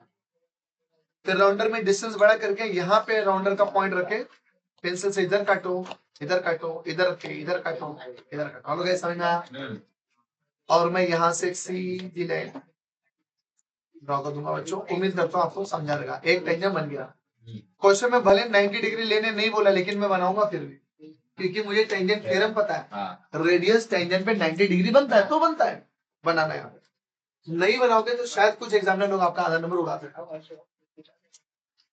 फिर राउंडर में डिस्टेंस बड़ा करके यहाँ पे राउंडर का पॉइंट रखे, पेंसिल से इधर काटो, इधर काटो, इधर रखे, इधर काटो, इधर काटो। हम लोग समझ में आया? और मैं यहाँ से एक सीधी लाइन ड्रॉ कर दूंगा बच्चों। उम्मीद करता हूँ आपको समझा रहेगा। एक टेंजेंट बन गया। क्वेश्चन में भले 90 डिग्री लेने नहीं बोला, लेकिन मैं बनाऊंगा फिर भी, क्योंकि मुझे टेंजेंट थ्योरम पता है। रेडियस टेंजेंट पे 90 डिग्री बनता है, तो बनता है, बनाना है। नहीं बनाओगे तो शायद कुछ एग्जामिनर लोग आपका आधा नंबर उड़ा देगा।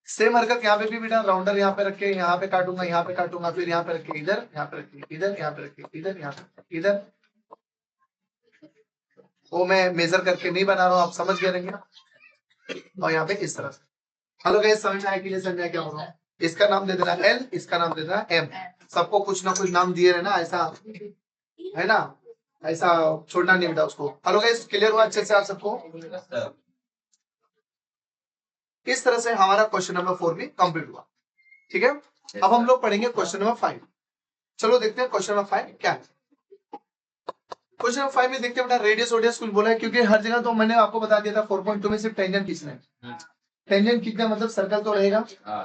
सेम हरकत यहाँ पे भी बेटा, राउंडर यहाँ पे रखे, यहाँ पे काटूंगा, यहाँ पे काटूंगा, फिर यहाँ पे रखे, इधर, यहाँ पे रखे, इधर, यहाँ पे रखे, इधर, यहाँ पे, इधर। वो मैं मेजर करके नहीं बना रहा हूँ, आप समझ गए रहेंगे। और यहाँ पे इस तरह से। हेलो गाइस, समझ आया कि नहीं समझ आया क्या बोल रहा हूँ? इसका नाम दे देना L, इसका नाम दे देना M। सबको कुछ ना कुछ नाम दिए रहना, ऐसा है ना, ऐसा छोड़ना नहीं बेटा उसको। हेलो गाइस, क्लियर हुआ अच्छे से आप सबको? इस तरह से हमारा क्वेश्चन नंबर 4 भी कंप्लीट हुआ, ठीक है। अब हम लोग पढ़ेंगे क्वेश्चन नंबर 5। चलो देखते हैं क्वेश्चन नंबर 5 क्या है। क्वेश्चन नंबर 5 में देखते हैं बेटा, रेडियस ओडियस कुछ बोला है, क्योंकि हर जगह तो मैंने आपको बता दिया था 4.2 में सिर्फ टेंजेंट खींचना है। टेंजेंट खींचना मतलब सर्कल तो रहेगा।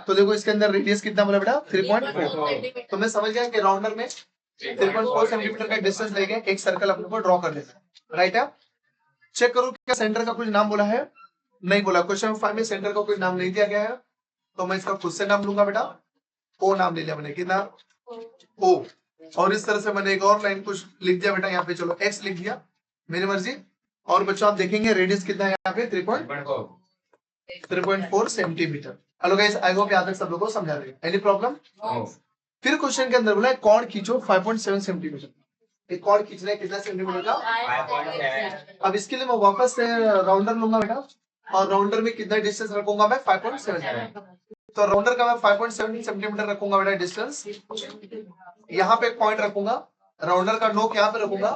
तो देखो इसके अंदर रेडियस कितना बोला बेटा? 3.4। तो मैं समझ गया कि राउंडर में 3.4 सेंटीमीटर का डिस्टेंस लेके एक सर्कल अपने को ड्रॉ कर देना है, राइट है। चेक करो क्या सेंटर का कुछ नाम बोला है? नहीं बोला। क्वेश्चन नंबर 5 में सेंटर का कोई नाम नहीं दिया गया है, तो मैं इसका खुद से नाम लूंगा बेटा। ओ नाम ले लिया मैंने, कितना? ओ। और इस तरह से मैंने एक और लाइन कुछ लिख दिया बेटा यहाँ पे, चलो एक्स लिख दिया, मेरी मर्जी। और बच्चों आप देखेंगे रेडियस कितना है यहाँ पे? 3.4 centimetre. Hello guys, I hope यहाँ तक सब लोगों को समझा देगा। Any problem? फिर क्वेश्चन के अंदर बोला कॉर्ड खींचो 5.7 सेंटीमीटर। एक कॉर्ड खींचना है कितना सेंटीमीटर का? 5.7। अब इसके लिए मैं वापस से राउंडर लूंगा बेटा, और राउंडर में कितना डिस्टेंस रखूंगा मैं? 5.7। तो राउंडर का मैं 5.7 सेंटीमीटर रखूंगा बेटा डिस्टेंस। यहाँ पे एक पॉइंट रखूंगा, राउंडर का नोक यहाँ पे रखूंगा,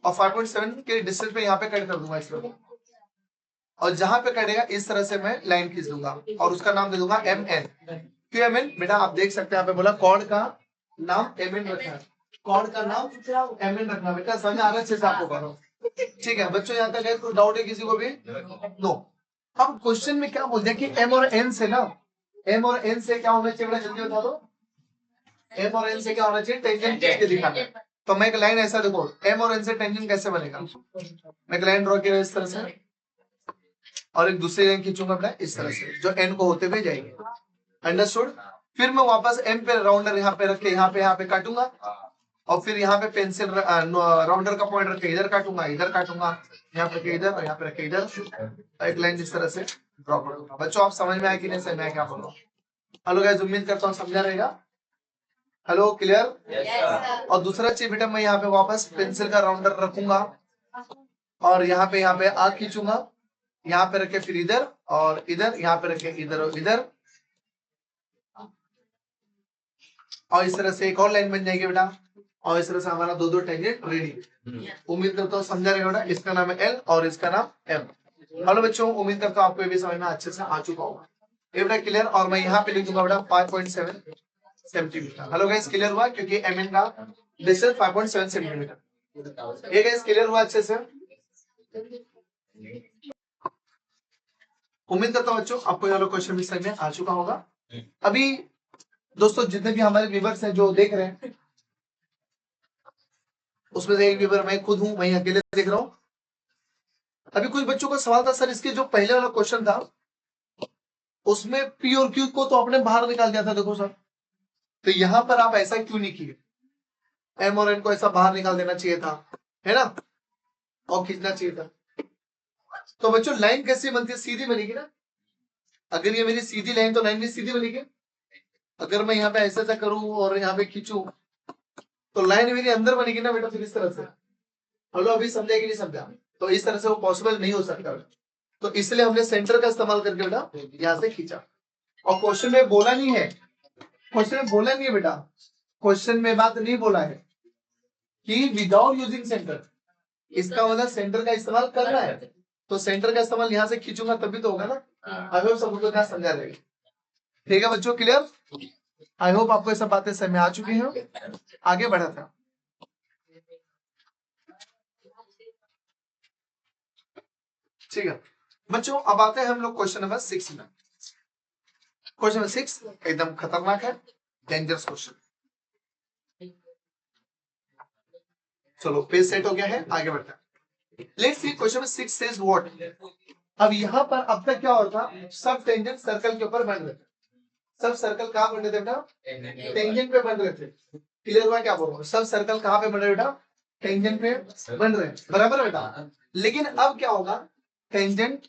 और 5.7 के डिस्टेंस पे यहाँ पे कट कर दूंगा इस तरह। और जहां पे कटेगा इस तरह से मैं लाइन खींच दूंगा, और उसका नाम दे दूंगा MN। क्यों MN? बेटा आप देख सकते हैं यहाँ पे बोला कॉर्ड का नाम MN रखना है। कॉर्ड का नाम MN रखना बेटा, समझ आ रहा है अच्छे से आपको? करो ठीक है बच्चों, यहाँ तक है कोई डाउट है किसी को भी? नो। अब क्वेश्चन में क्या बोलते हैं कि एम और एन से ना, एम और एन से क्या होना चाहिए, जल्दी बता दो। एम और एन से क्या होना चाहिए, टेंजेंट खींच के दिखाना है। तो मैं एक लाइन ऐसा देखो, एम और एन से टेंजेंट कैसे बनेगा, मैं एक लाइन ड्रॉ किया इस तरह से और एक दूसरी लाइन खींचूंगा अपना इस तरह से, जो एन को होते हुए जाएंगे। अंडरस्टूड? फिर मैं वापस एम पे राउंडर यहाँ पे रख के यहाँ पे काटूंगा और फिर यहाँ पे पेंसिल राउंडर का पॉइंट रख के इधर काटूंगा, इधर काटूंगा, यहाँ पे रखे इधर और यहाँ पे रखे इधर, एक लाइन इस तरह से ड्रॉ करूंगा। बच्चों आप समझ में आया कि नहीं समझ में आया क्या बोल रहा हूँ? हेलो गाइस, उम्मीद करता हूँ समझा रहेगा। Hello clear? yes, और दूसरा चीज बेटा, मैं यहाँ पे वापस पेंसिल का राउंडर रखूंगा और यहाँ पे आग खींचूंगा, यहाँ पे रखे फिर इधर और इधर, यहाँ पे रखे इधर और इधर, और इस तरह से एक और लाइन बन जाएगी बेटा, और इस तरह से हमारा दो टेंजेंट रेडी। उम्मीद करता हूँ समझा रहेगा बेटा। इसका नाम है एल और इसका नाम एम। हेलो बच्चों, उम्मीद करता हूँ आपको ये भी समझ में अच्छे से आ चुका होगा। ये बेटा क्लियर, और मैं यहाँ पे लिख दूंगा बेटा 5.7 सेंटीमीटर। हेलो गाइस, क्लियर हुआ? क्योंकि एम एन का डिस्टेंस 5.7 सेंटीमीटर। ये गाइस क्लियर हुआ अच्छे से? उम्मीद करता हूँ बच्चों आपको यहाँ क्वेश्चन भी समझ में आ चुका होगा। अभी दोस्तों जितने भी हमारे व्यूअर्स हैं जो देख रहे हैं, उसमें से एक व्यूअर मैं खुद हूं, मैं अकेले देख रहा हूं। अभी कुछ बच्चों का सवाल था, सर इसके जो पहले वाला क्वेश्चन था उसमें पी और क्यू को तो आपने बाहर निकाल दिया था, देखो सर, तो यहां पर आप ऐसा क्यों नहीं किए? एम और एन को ऐसा बाहर निकाल देना चाहिए था, है ना, और खींचना चाहिए था। तो बच्चों लाइन कैसी बनती है, सीधी बनेगी ना। अगर ये मेरी सीधी लाइन तो लाइन भी सीधी बनेगी। अगर मैं यहाँ पे ऐसा करूं और यहाँ पे खींचू तो लाइन मेरी अंदर बनेगी ना बेटा, फिर इस तरह से। हेलो, अभी समझा कि नहीं समझा? तो इस तरह से वो पॉसिबल नहीं हो सकता, तो इसलिए हमने सेंटर का इस्तेमाल करके बेटा यहाँ से खींचा। और क्वेश्चन में बोला नहीं है, क्वेश्चन में बोला नहीं है बेटा, क्वेश्चन में बात नहीं बोला है कि विदाउट यूजिंग सेंटर, इसका मतलब सेंटर का इस्तेमाल करना है। तो सेंटर का इस्तेमाल यहाँ से खींचूंगा तभी तो होगा ना। आई होप सबको क्या समझा रहेगा। ठीक है बच्चों, क्लियर? आई होप आपको ये सब बातें समझ में आ चुकी हैं। आगे बढ़ा था ठीक है बच्चों, अब आते हैं हम लोग क्वेश्चन नंबर 6 में। क्वेश्चन नंबर 6 एकदम खतरनाक है, डेंजरस क्वेश्चन। चलो पेज सेट हो गया है, आगे बढ़ते हैं। Let's see question number 6 says what. अब यहाँ पर अब तक क्या होता, सब टेंजेंट सर्कल के ऊपर बन रहे थे। सब सर्कल कहाँ बन रहे थे बेटा? टेंजेंट पे बन रहे थे। क्लियर हुआ क्या बोल रहा हूँ? सब सर्कल कहाँ पे बन रहे बेटा? टेंजेंट पे बन रहे हैं, बराबर बेटा। लेकिन अब क्या होगा, टेंजेंट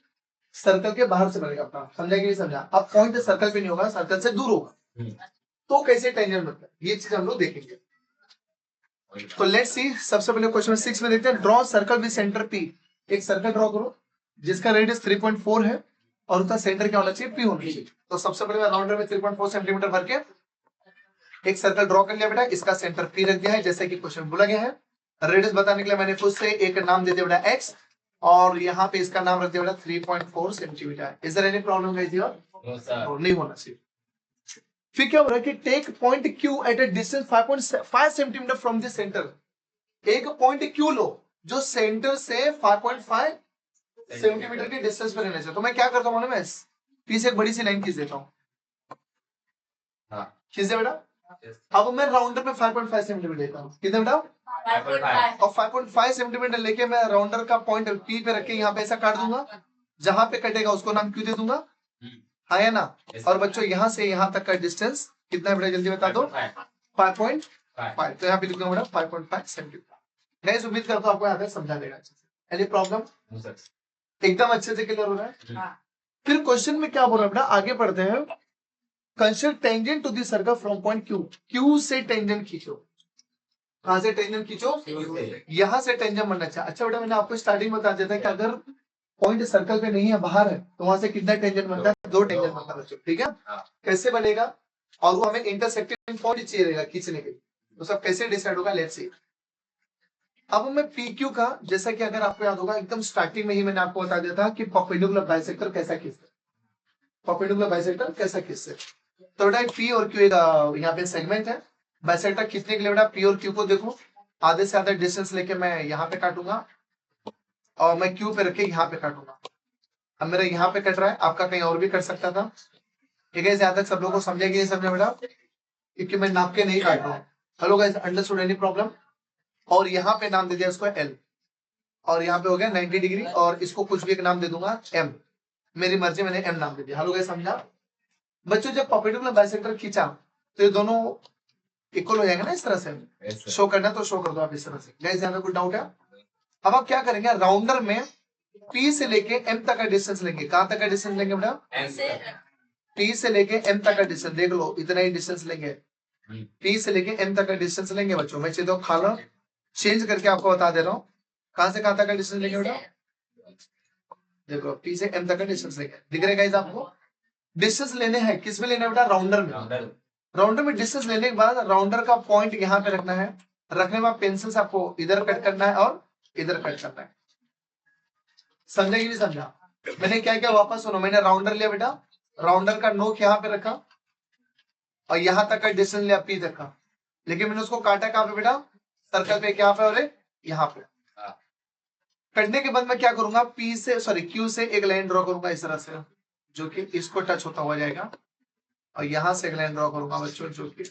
सर्कल के बाहर से बनेगा अपना, समझा कि नहीं समझा? अब पॉइंट सर्कल पे नहीं होगा, सर्कल से दूर होगा। तो कैसे टेंजेंट बनता है, ये चीज हम लोग देखेंगे। तो लेट्स सी, सबसे पहले क्वेश्चन 6 में देखते हैं। Draw circle with centre P. एक सर्कल ड्रॉ करो जिसका रेडियस 3.4 है और उसका सेंटर क्या होना चाहिए? पी होना चाहिए। तो सबसे पहले मैं राउंडर में 3.4 सेंटीमीटर भर के एक सर्कल ड्रॉ कर लिया बेटा, इसका सेंटर पी रख दिया है जैसे कि क्वेश्चन बोला गया है। रेडियस बताने के लिए मैंने खुद से एक नाम दे दिया बेटा एक्स, और यहाँ पे इसका नाम रख दिया बेटा 3.4 centimetre. Is there any problem guys here? नहीं होना चाहिए। फिर क्या हो रहा है कि take point Q at a distance 5.5 centimetre from the centre. एक पॉइंट क्यू लो जो सेंटर से 5.5 सेंटीमीटर के डिस्टेंस पर रहना चाहिए। तो मैं क्या करता हूँ मैं पीछे एक बड़ी सी लाइन खींच देता हूँ, खींच दे बेटा। अब मैं राउंडर पे 5.5 सेंटीमीटर लेता हूँ, कितने बेटा? 5.5। और 5.5 सेंटीमीटर लेके मैं राउंडर का पॉइंट पी पे रख के यहाँ पे ऐसा काट दूंगा, जहां पे कटेगा उसको नाम क्यू दे दूंगा, हाँ या ना? और बच्चों यहाँ से यहाँ तक का डिस्टेंस कितना बेटा, जल्दी बता दो? 5.5। तो यहाँ पे लिख दूंगा बेटा 5.5 सेंटीमीटर। गाइस उम्मीद करता हूँ आपको यहाँ पे समझा देगा अच्छे से। Any problem? एकदम अच्छे से क्लियर हो रहा है। फिर क्वेश्चन में क्या बोल रहा है बेटा, आगे पढ़ते हैं। Consider tangent to the circle from point Q. Q से टेंजेंट खींचो। कहां से टेंजेंट खींचो? यहां से टेंजेंट बनना चाहिए। अच्छा बेटा, मैंने आपको स्टार्टिंग बता दिया था कि अगर पॉइंट सर्कल पे नहीं है, बाहर है, तो वहां से कितना टेंजेंट बनता है? 2 टेंजेंट बनता है बच्चों, ठीक है? कैसे बनेगा? और वो हमें इंटरसेक्टिंग पॉइंट चाहिए रहेगा खींचने के, तो सब कैसे डिसाइड होगा, लेट्स सी। अब मैं PQ का, जैसा कि अगर आपको याद होगा एकदम स्टार्टिंग में ही मैंने आपको बता दिया था कि परपेंडिकुलर बाइसेक्टर कैसा खींचते, परपेंडिकुलर बाइसेक्टर कैसा खींचते। तो बेटा P और Q यहाँ पे सेगमेंट है। बाइसेक्टर खींचने के लिए बेटा P और Q को देखो, आधे से आधा डिस्टेंस लेके मैं यहाँ पे काटूंगा और मैं क्यू पे रख के यहाँ पे काटूंगा। अब मेरा यहाँ पे कट रहा है, आपका कहीं और भी कट सकता था। ठीक है, यहाँ तक सब लोगों को समझेगी ये समझा बेटा, क्योंकि मैं नाप के नहीं काट रहा हूँ। Hello guys, understood any problem? और यहाँ पे नाम दे दिया इसको एल, और यहाँ पे हो गया 90 डिग्री, और इसको कुछ भी एक नाम दे दूंगा एम, मेरी मर्जी, मैंने एम नाम दे दिया। हेलो गाइस, समझा? बच्चों जब परपेंडिकुलर बाइसेक्टर खींचा तो ये दोनों इक्वल हो जाएगा ना, इस तरह से शो करना तो शो कर दो आप इस तरह से। गाइस यहाँ पे कुछ डाउट है? अब आप क्या करेंगे, राउंडर में P से लेके M तक का डिस्टेंस लेंगे। कहां तक का डिस्टेंस लेंगे बेटा? P से लेके M तक का डिस्टेंस, देख लो इतना ही डिस्टेंस लेंगे। P से लेके M तक का डिस्टेंस लेंगे बच्चों। मैं चीजों खाना चेंज करके आपको बता दे रहा हूँ। कहां से कहां तक का डिस्टेंस लेंगे बेटा? देखो P से M तक का डिस्टेंस लेंगे, दिख रहा है गाइस आपको? डिस्टेंस लेने हैं, किस में लेना है बेटा? राउंडर में। राउंडर में डिस्टेंस लेने के बाद राउंडर का पॉइंट यहाँ पे रखना है। रखने के बाद पेंसिल से आपको इधर कट करना है और इधर कट करना है। समझा कि नहीं समझा? मैंने क्या क्या, वापस सुनो, मैंने राउंडर लिया बेटा, राउंडर का नोक यहाँ पे रखा और यहाँ तक का डिस्टेंस लिया P तक का, लेकिन मैंने उसको काटा कहाँ पे बेटा? सर्कल पे। क्या पे? और यहाँ पे। कटने के बाद मैं क्या करूंगा, P से सॉरी Q से एक लाइन ड्रॉ करूंगा इस तरह से, जो कि इसको टच होता हुआ जाएगा, और यहाँ से एक लाइन ड्रॉ करूंगा बच्चों, जो कि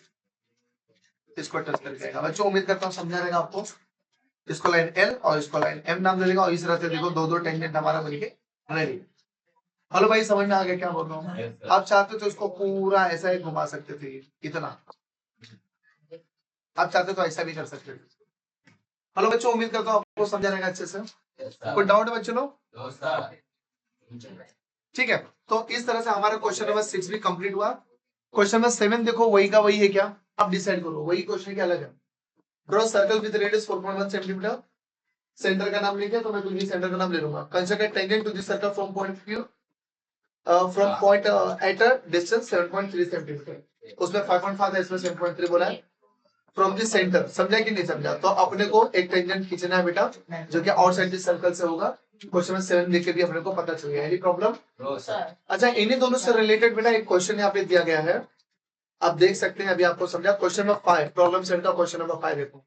इसको टच कर जाएगा। बच्चों उम्मीद करता हूँ समझा रहेगा आपको। इसको लाइन L और इसको लाइन M नाम दे देगा, और इस तरह से देखो दो दो टेंजेंट हमारा मिलके रेडी। हेलो भाई, समझ में आ गया क्या बोल रहा हूँ? आप चाहते तो इसको पूरा ऐसा ही घुमा सकते थे, इतना आप चाहते तो ऐसा भी कर सकते थे। हेलो बच्चों, उम्मीद करता हूँ आपको समझा रहेगा अच्छे से। कोई डाउट है बच्चों लोग? ठीक है, तो इस तरह से हमारा क्वेश्चन नंबर 6 भी कंप्लीट हुआ। क्वेश्चन नंबर 7 देखो, वही का वही है क्या? आप डिसाइड करो, वही क्वेश्चन क्या अलग है? Draw circle with radius 4.1 centimetre. Centre का नाम लिखे तो मैं कुछ भी सेंटर का नाम ले लूंगा। Construct a tangent to this circle from point Q from point at a distance 7.3 centimetre. उसमें 5.5 है, इसमें 7.3 बोला है। फ्रॉम दिस सेंटर, समझा कि नहीं समझा? तो अपने को एक टेंजेंट खींचना है बेटा, जो कि आउटसाइड दिस सर्कल से होगा। क्वेश्चन नंबर 7 देख के भी अपने को पता चल गया। Any problem? अच्छा, इन्हीं दोनों से रिलेटेड बेटा एक क्वेश्चन यहाँ पे दिया गया है, आप देख सकते हैं। अभी आपको समझा। क्वेश्चन नंबर 5, प्रॉब्लम सेट का क्वेश्चन नंबर 5 देखो।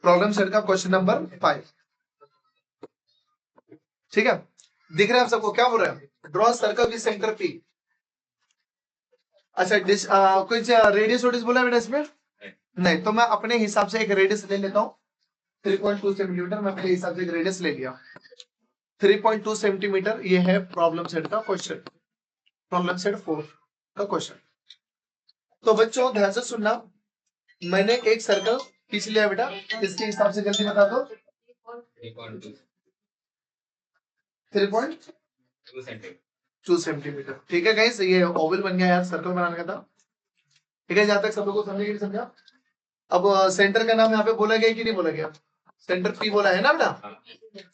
प्रॉब्लम सेट का क्वेश्चन नंबर 5, ठीक है? दिख रहा है आप सबको? क्या बोल रहे हैं? Draw circle with centre P। अच्छा, कुछ रेडियस वोडियस बोला है बेटा इसमें? नहीं, तो मैं अपने हिसाब से एक रेडियस ले लेता हूँ 3.2 सेंटीमीटर। मैं अपने हिसाब से एक रेडियस ले लिया 3.2 सेंटीमीटर। ये है प्रॉब्लम सेट का क्वेश्चन, प्रॉब्लम सेट 4 का क्वेश्चन। तो बच्चों ध्यान से सुनना, मैंने एक सर्कल खींच लिया बेटा, इसके हिसाब से जल्दी बता दो। 3.2 सेंटीमीटर। ठीक है गाइस, ये ओवल बन गया यार, सर्कल बनाने का था। ठीक है, जहां तक सब लोगों को समझे कि नहीं समझा? अब सेंटर का नाम यहाँ पे बोला गया कि नहीं बोला गया? सेंटर P बोला है ना बेटा?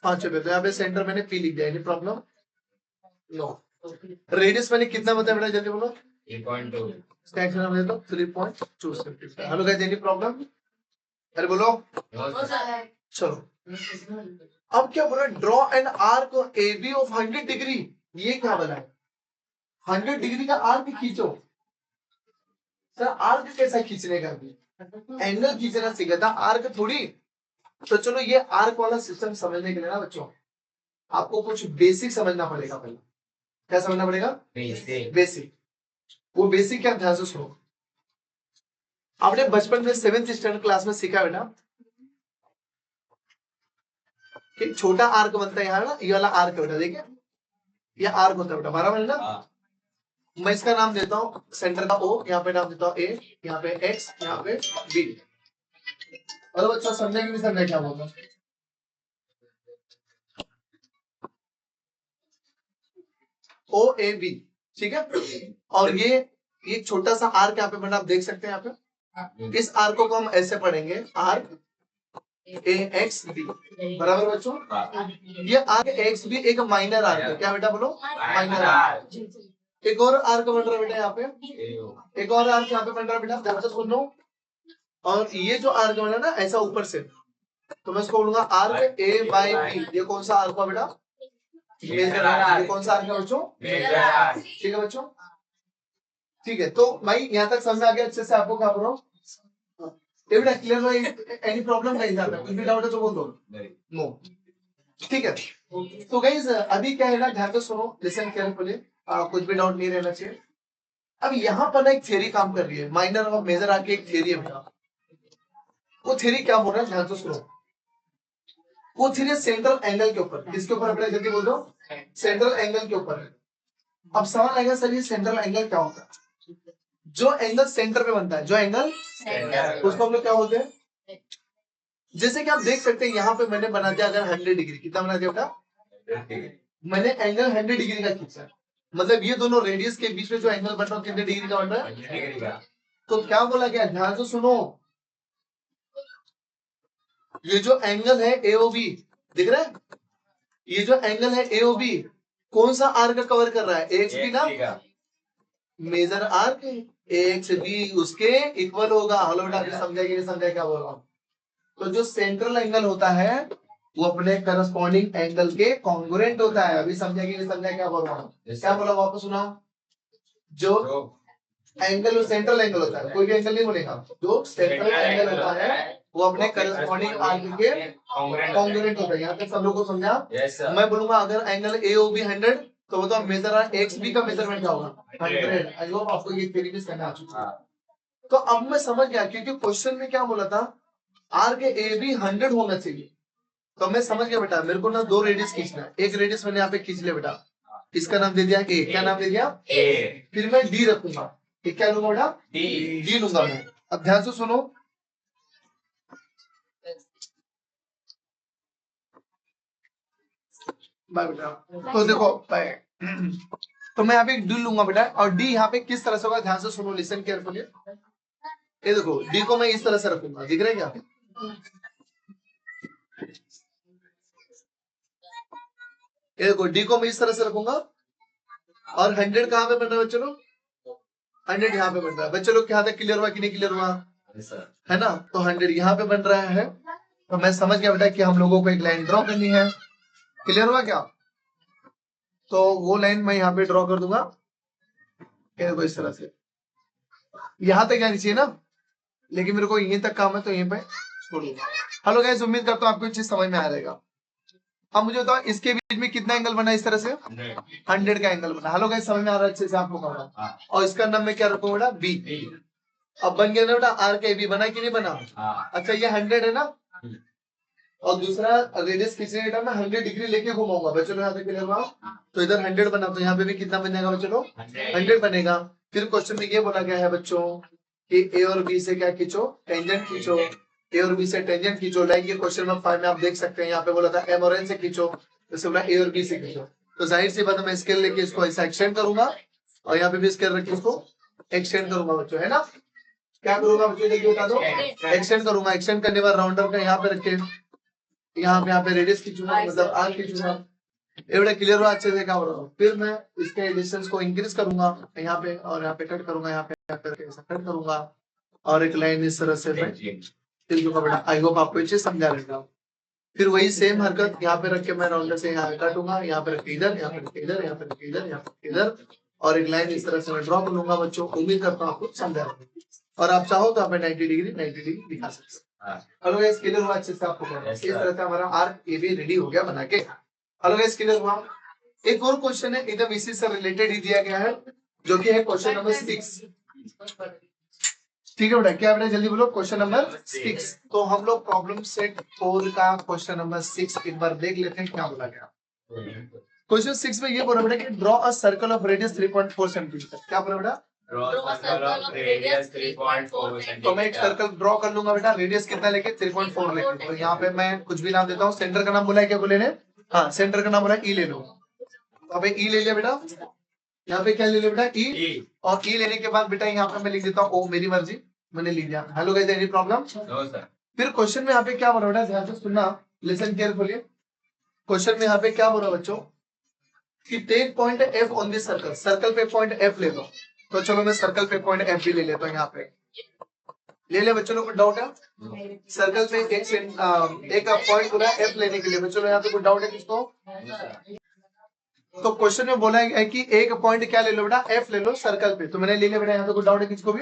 पांच पे, तो यहाँ पे सेंटर मैंने P लिख दिया। Any problem? नो। रेडियस मैंने कितना बताया बेटा, जल्दी बोलो। 3.2 centimetre. Hello guys, any problem? अरे बोलो। चलो, अब क्या बोला? Draw an arc AB of 100 degree. ये क्या बोला है? 100 डिग्री का आर्क खींचो। सर आर्क कैसा खींचने का? एंगल खींचना सीखा था, आर्क थोड़ी। तो चलो, ये आर्क वाला सिस्टम समझने के लिए ना बच्चों, आपको कुछ बेसिक समझना पड़ेगा पहले। क्या समझना पड़ेगा? बेसिक। वो बेसिक क्या, ध्यान से सुनो। आपने बचपन में 7th स्टैंडर्ड क्लास में सीखा बेटा कि छोटा आर्क बनता है यहाँ ना, ये वाला आर्क बेटा, देखिए ये आर्क होता है बेटा, बराबर है ना? मैं इसका नाम देता हूँ सेंटर का O, यहाँ पे नाम देता हूँ A, यहाँ पे X, यहाँ पे B। और बच्चों समझे कि नहीं समझे क्या बोलता हूँ? OAB, ठीक है? और ये छोटा सा आर्क यहाँ पे बना, आप देख सकते हैं यहाँ पे। इस आर्क को हम ऐसे पढ़ेंगे, आर्क AXB, बराबर बच्चों? ये आर्क XB एक माइनर आर्क है। क्या बेटा बोलो? Minor arc. एक और आर्क बन रहा है बेटा यहाँ पे, एक और आर्क यहाँ पे बन रहा है बेटा, ध्यान से सुन लो। और ये जो आर्क बना ना ऐसा ऊपर से, तो मैं इसको बोलूंगा आर्क A/B। ये कौन सा आर्क हुआ बेटा? Major arc. ये कौन सा आर्क है बच्चों? Major arc. ठीक है बच्चों? ठीक है, तो भाई यहाँ तक समझ आ गया अच्छे से आपको? क्या बोल रहा हूँ? एवढा क्लियर है? एनी प्रॉब्लम नहीं था, कुछ भी डाउट है तो बोल दो। नो, ठीक है। तो गाइस अभी क्या है ना, ध्यान से सुनो, लिसन केयरफुली, कुछ भी डाउट नहीं रहना चाहिए। अब यहाँ पर ना एक थ्योरी काम कर रही है, माइनर और मेजर आके एक थ्योरी है बेटा। वो थ्योरी क्या बोल रहा है, ध्यान से सुनो। वो थ्योरी सेंट्रल एंगल के ऊपर, किसके ऊपर अपने जल्दी बोल दो, सेंट्रल एंगल के ऊपर है। अब सवाल आएगा सर ये सेंट्रल एंगल क्या होता है? जो एंगल सेंटर पे बनता है, जो एंगल उसको हम लोग क्या बोलते हैं? जैसे कि आप देख सकते हैं यहाँ पे मैंने बना दिया अगर 100 डिग्री, कितना बना दिया बेटा? मैंने एंगल 100 डिग्री का खींचा, मतलब ये दोनों रेडियस के बीच में जो एंगल बन रहा है कितने डिग्री का बन रहा है? तो क्या बोला गया, ध्यान से सुनो। ये जो एंगल है एओबी, दिख रहा है? ये जो एंगल है एओबी कौन सा आर्क कवर कर रहा है? एक्स बी ना, मेजर आर्क एक्स बी उसके इक्वल होगा। हेलो बेटा, अभी समझाइए, नहीं समझाइए क्या बोल रहा हूँ? तो जो सेंट्रल एंगल होता है वो अपने करस्पॉन्डिंग एंगल के कॉन्ग्रुएंट होता है। अभी समझाइए, नहीं समझाइए क्या बोल रहा हूँ? क्या बोला वापस सुनाओ। जो एंगल सेंट्रल एंगल होता है, कोई भी एंगल नहीं बोलेगा, जो सेंट्रल एंगल होता है वो अपने करस्पॉन्डिंग आर्क के कॉन्ग्रुएंट होता है। यहाँ तक सब लोग को समझा? मैं बोलूंगा अगर एंगल एओबी 100 तो बताओ मेजर आर्क एक्स बी का मेजरमेंट क्या होगा? 100। आई होप आपको ये थ्योरी भी समझ आ चुकी है। तो अब मैं समझ गया, क्योंकि क्वेश्चन में क्या बोला था, आर्क ए बी 100 होना चाहिए। तो मैं समझ गया बेटा, मेरे को ना दो रेडियस खींचना है। एक रेडियस मैंने यहाँ पे खींच लिया बेटा, इसका नाम दे दिया ए। क्या नाम दे दिया? ए। फिर मैं डी रखूंगा, क्या लूंगा बेटा? डी लूंगा मैं। अब ध्यान से सुनो, बाय बेटा। तो देखो बाय, तो मैं यहाँ पे डी लूंगा बेटा, और डी यहाँ पे किस तरह से होगा, ध्यान से सुनो, लिसन केयरफुली। ये देखो डी को मैं इस तरह से रखूंगा, दिख रहा है क्या? ये देखो डी को मैं इस तरह से रखूंगा, और 100 कहाँ पे बन रहा है बच्चों लोग? 100 यहाँ पे बन रहा है। बच्चों लोग यहाँ तक क्लियर हुआ कि नहीं क्लियर हुआ? है ना? तो 100 यहाँ पे बन रहा है। तो मैं समझ गया बेटा कि हम लोगों को एक लाइन ड्रॉ करनी है। क्लियर हुआ क्या? तो वो लाइन मैं यहाँ पे ड्रॉ कर दूंगा, देखो इस तरह से। यहाँ तक जानी चाहिए ना, लेकिन मेरे को यहीं तक काम है तो यहीं पे छोड़ दूंगा। हेलो गाइस, उम्मीद करता हूँ आपको चीज समझ में आ जाएगा। अब मुझे बताओ इसके बीच में कितना एंगल बना इस तरह से? 100 का एंगल बना। हेलो गाइस, समझ में आ रहा है अच्छे से आप लोगों को? और इसका नाम मैं क्या रखूंगा बेटा? बी। अब बन गया ना बेटा आर के बी, बना कि नहीं बना? अच्छा ये 100 है ना, और दूसरा रेडियस खींचने का मैं 100 डिग्री लेके घुमाऊंगा। बच्चों यहाँ पे क्लियर हुआ? तो इधर 100 बना, तो यहाँ पे भी कितना बन जाएगा बच्चों? 100 बनेगा। फिर क्वेश्चन में ये बोला गया है बच्चों कि ए और बी से क्या खींचो? टेंजेंट खींचो। ए और बी से टेंजेंट खींचो। लाइन के क्वेश्चन नंबर 5 में आप देख सकते हैं, यहाँ पे बोला था एम और एन से खींचो, जैसे बोला ए और बी से खींचो। तो जाहिर सी बात है मैं स्केल लेके इसको ऐसा एक्सटेंड करूंगा, और यहाँ पे भी स्केल रख के इसको एक्सटेंड करूंगा बच्चों, है ना? क्या करूंगा बच्चों, देखिए बता दो, एक्सटेंड करूंगा। एक्सटेंड करने के बाद राउंडर का यहाँ पे रखे, यहाँ पे रेडियस खींचूंगा, मतलब आर खींचूंगा। एवढा क्लियर हुआ अच्छे से? क्या हो रहा है? फिर मैं इसके डिस्टेंस को इंक्रीज करूंगा यहाँ पे, और यहाँ पे कट करूंगा, यहाँ पे ऐसा कट करूंगा, और एक लाइन इस तरह से मैं खींच दूंगा बेटा। आई होप आपको ये चीज समझा रहेगा। फिर वही सेम हरकत यहाँ पे रख के मैं राउंडर से यहाँ काटूंगा, यहाँ पे रख के इधर, यहाँ पे रख के इधर, यहाँ पे रख के इधर, यहाँ पे इधर, और एक लाइन इस तरह से मैं ड्रॉ कर लूंगा बच्चों। उम्मीद करता हूँ आपको समझा रहेगा। और आप चाहो तो आप 90 डिग्री दिखा सकते हैं। हेलो गाइस, क्लियर हुआ अच्छे से आपको? इस तरह से हमारा आर्क ए बी रेडी हो गया बना के। हेलो गाइस, क्लियर हुआ? एक और क्वेश्चन है एकदम इसी से रिलेटेड ही दिया गया है, जो कि है क्वेश्चन नंबर 6। ठीक है बेटा, क्या बेटा जल्दी बोलो? Question number 6। तो हम लोग प्रॉब्लम सेट 4 का क्वेश्चन नंबर 6 एक बार देख लेते हैं क्या बोला गया। क्वेश्चन 6 में ये बोला बेटा कि draw a circle of radius 3.4 centimetre. क्या बोला बेटा? तो मैं एक सर्कल ड्रॉ कर लूंगा बेटा, रेडियस कितना लेके? 3.4 लेके। तो यहाँ पे मैं कुछ भी नाम देता हूँ। सेंटर का नाम बोला है, क्या बोले ने? हाँ, सेंटर का नाम बोला ई ले लो। तो अबे ई ले लिया बेटा, यहाँ पे क्या ले लिया बेटा? ई। और ई लेने के बाद बेटा यहाँ पे मैं लिख देता हूँ ओ, मेरी मर्जी, मैंने लिख दिया। Hello guys, any problem? No sir. फिर क्वेश्चन में यहाँ पे क्या बोला बेटा, ध्यान से सुनना, लिसन केयरफुली। क्वेश्चन में यहाँ पे क्या बोला बच्चों कि take point F on this circle. Circle पे पॉइंट एफ ले लो। तो चलो मैं सर्कल पे पॉइंट एफ भी ले लेता हूँ। यहाँ पे ले ले बच्चों लोग, कुछ डाउट है? सर्कल पे एक पॉइंट बोला एफ लेने के लिए। बच्चों यहाँ पे कुछ डाउट है किसको? तो क्वेश्चन में बोला है कि एक पॉइंट क्या ले लो बेटा? एफ ले लो सर्कल पे। तो मैंने ले लिया बेटा, यहाँ पे कुछ डाउट है किसको भी?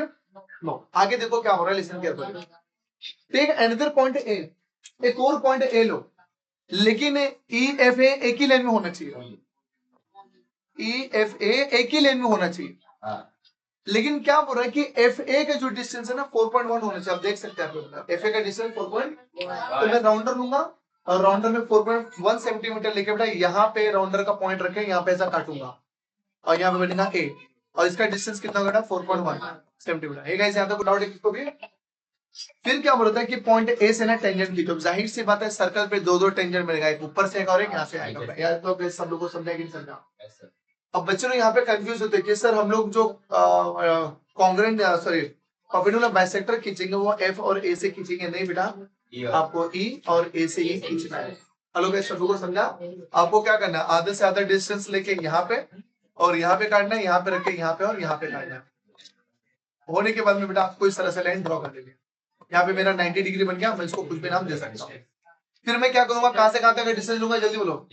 नो। आगे देखो क्या हो रहा है, listen carefully. Take another point A, एक और पॉइंट ए लो, लेकिन ई एफ ए एक ही लाइन में होना चाहिए, ई एफ ए एक ही लाइन में होना चाहिए। लेकिन क्या बोल रहा है कि एफ ए का जो डिस्टेंस है ना 4.1 होना चाहिए। आप देख सकते हैं आप एफ ए का डिस्टेंस 4.1, तो मैं राउंडर लूंगा और राउंडर में 4.1 सेंटीमीटर लेके बेटा यहाँ पे राउंडर का पॉइंट रखे, यहाँ पे ऐसा काटूंगा और यहाँ पे बनेगा ए, और इसका डिस्टेंस कितना बेटा 4.1 सेंटीमीटर है। गाइस यहाँ तक डाउट है किसको भी? फिर क्या बोलता है कि पॉइंट ए से ना टेंजेंट की, तो जाहिर सी बात है सर्कल पे दो टेंजेंट मिलेगा, एक ऊपर से और एक यहाँ से आएगा। यार तो सब लोगों को समझा कि नहीं समझा? अब बच्चे लोग यहाँ पे कंफ्यूज होते हैं कि सर हम लोग जो कॉन्ग्रेंट सॉरी परपेंडिकुलर बाइसेक्टर खींचेंगे वो एफ और ए से खींचेंगे। नहीं बेटा, आपको ई और ए से ही खींचना है। हेलो गाइस, सब लोगों को समझा? आपको क्या करना है, आधे से आधा डिस्टेंस लेके यहाँ पे और यहाँ पे काटना है, यहाँ पे रख के यहाँ पे और यहाँ पे काटना है। होने के बाद में बेटा आपको इस तरह से लाइन ड्रॉ कर देंगे। यहाँ पे मेरा 90 डिग्री बन गया, मैं इसको कुछ भी नाम दे सकता हूँ। फिर मैं क्या करूंगा, कहां से कहां तक का डिस्टेंस लूंगा, जल्दी बोलो।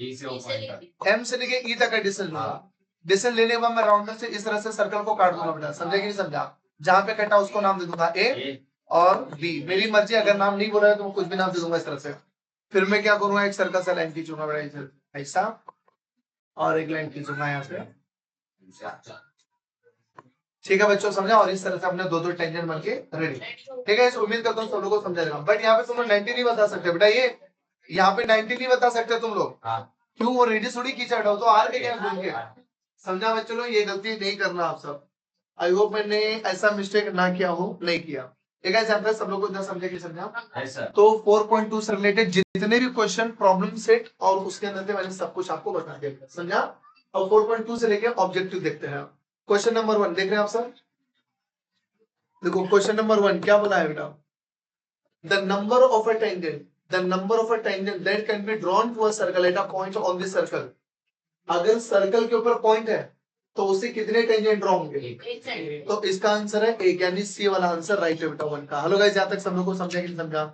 एम से लेके ई तक का डिस्टेंस लूंगा। डिस्टेंस लेने के बाद मैं राउंडर से इस तरह से सर्कल को काट दूंगा बेटा, समझे कि नहीं समझा? जहां पे कटा उसको नाम दे दूंगा ए और बी, मेरी मर्जी, अगर नाम नहीं बोला है तो मैं कुछ भी नाम दे दूंगा इस तरह से। फिर मैं क्या करूंगा, एक सर्कल से लाइन खींचूंगा बेटा ऐसा, और एक लाइन खींचूंगा यहाँ से। ठीक है बच्चों, समझा? और इस तरह से अपने दो टेंजेंट बन के रेडी। ठीक है, उम्मीद करता हूँ सब लोगों को समझा देगा। बट यहाँ पे तुम लोग 90 नहीं बता सकते बेटा, ये यहाँ पे 90 नहीं बता सकते तुम लोग। क्यों? वो रेडी थोड़ी खींचा हो, तो आर के क्या घूम के, समझा बच्चों लोग? ये गलती नहीं करना आप सब। आई होप मैंने ऐसा मिस्टेक ना किया हो, नहीं किया। ठीक है, यहाँ पे सब लोग को इतना समझे कि समझा? तो 4.2 से रिलेटेड जितने भी क्वेश्चन, प्रॉब्लम सेट और उसके अंदर मैंने सब कुछ आपको बता दिया, समझा? और 4.2 से लेके ऑब्जेक्टिव देखते हैं। क्वेश्चन नंबर 1 देख रहे हैं आप सब? देखो क्वेश्चन नंबर 1 क्या बोला है बेटा, the number of a tangent that can be drawn to a circle at a point on this circle. अगर सर्कल के ऊपर पॉइंट है तो उससे कितने टेंजेंट ड्रॉ होंगे? तो इसका आंसर है एक, यानी सी वाला आंसर राइट है बेटा 1 का। हेलो गाइस, यहाँ तक सब लोग को समझा कि नहीं समझा?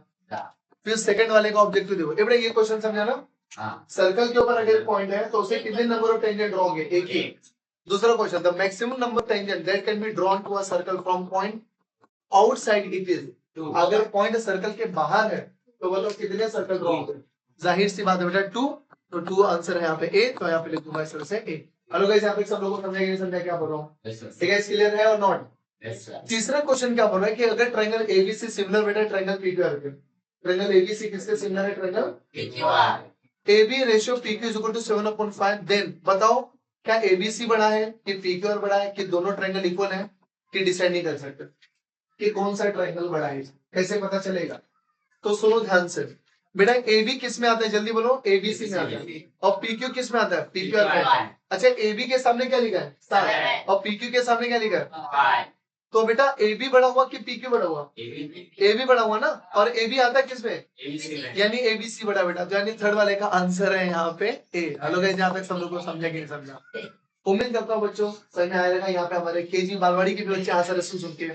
फिर सेकंड वाले का ऑब्जेक्टिव देखो। बेटा ये क्वेश्चन समझा ना? सर्कल के ऊपर अगर पॉइंट है तो उससे कितने नंबर ऑफ टेंजेंट ड्रॉ होंगे? एक ही। दूसरा question, the maximum number tangent that can be drawn to a circle from point outside it is. अगर पॉइंट सर्कल के बाहर है तो बोलो कितने सर्कल ड्रॉ होंगे? जाहिर सी बात है बेटा 2, तो 2 आंसर है यहाँ पे ए, तो यहाँ पे लिख दूंगा इस तरह से ए। हेलो गाइस, यहाँ पे सब लोगों को समझा कि नहीं समझा क्या बोल रहा हूँ? ठीक है, क्लियर है और नॉट? तीसरा क्वेश्चन क्या बोल रहा है कि अगर ट्रायंगल एबीसी सिमिलर बेटा ट्रायंगल पीक्यूआर के, ट्रायंगल एबीसी किसके सिमिलर है? Triangle PQR. AB ratio PQ is equal to 7/5, then बताओ क्या एबीसी बड़ा है कि पीक्यूआर बड़ा है कि दोनों ट्रायंगल इक्वल है? कि डिसाइड नहीं कर सकते कि कौन सा ट्रायंगल बड़ा है, कैसे पता चलेगा? तो सुनो ध्यान से बेटा, एबी किस में आता है, जल्दी बोलो। एबीसी में आता है। और पीक्यू किस में आता है? पीक्यूआर में आता है। अच्छा, एबी के सामने क्या लिखा है? 7, और पीक्यू के सामने क्या लिखा है? 5। तो बेटा एबी बड़ा हुआ कि पीक्यू बड़ा हुआ? एबी बड़ा हुआ ना। और एबी आता है किस में? यानी एबीसी बड़ा बेटा, तो यानी थर्ड वाले का आंसर है यहाँ पे ए। हेलो गाइस, यहाँ तक सब लोग को समझा कि नहीं समझा? उम्मीद करता हूँ बच्चों समझ में आएगा। यहाँ पे हमारे केजी बालवाड़ी के भी बच्चे आंसर सुन के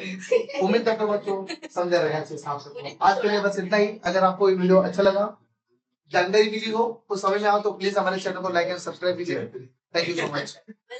उम्मीद करता हूँ बच्चों समझा रहेगा अच्छे हिसाब से। आज के लिए बस इतना ही। अगर आपको ये वीडियो अच्छा लगा, जानकारी मिली हो, कुछ समझ में आओ तो प्लीज हमारे चैनल को लाइक एंड सब्सक्राइब कीजिए। Thank you so much.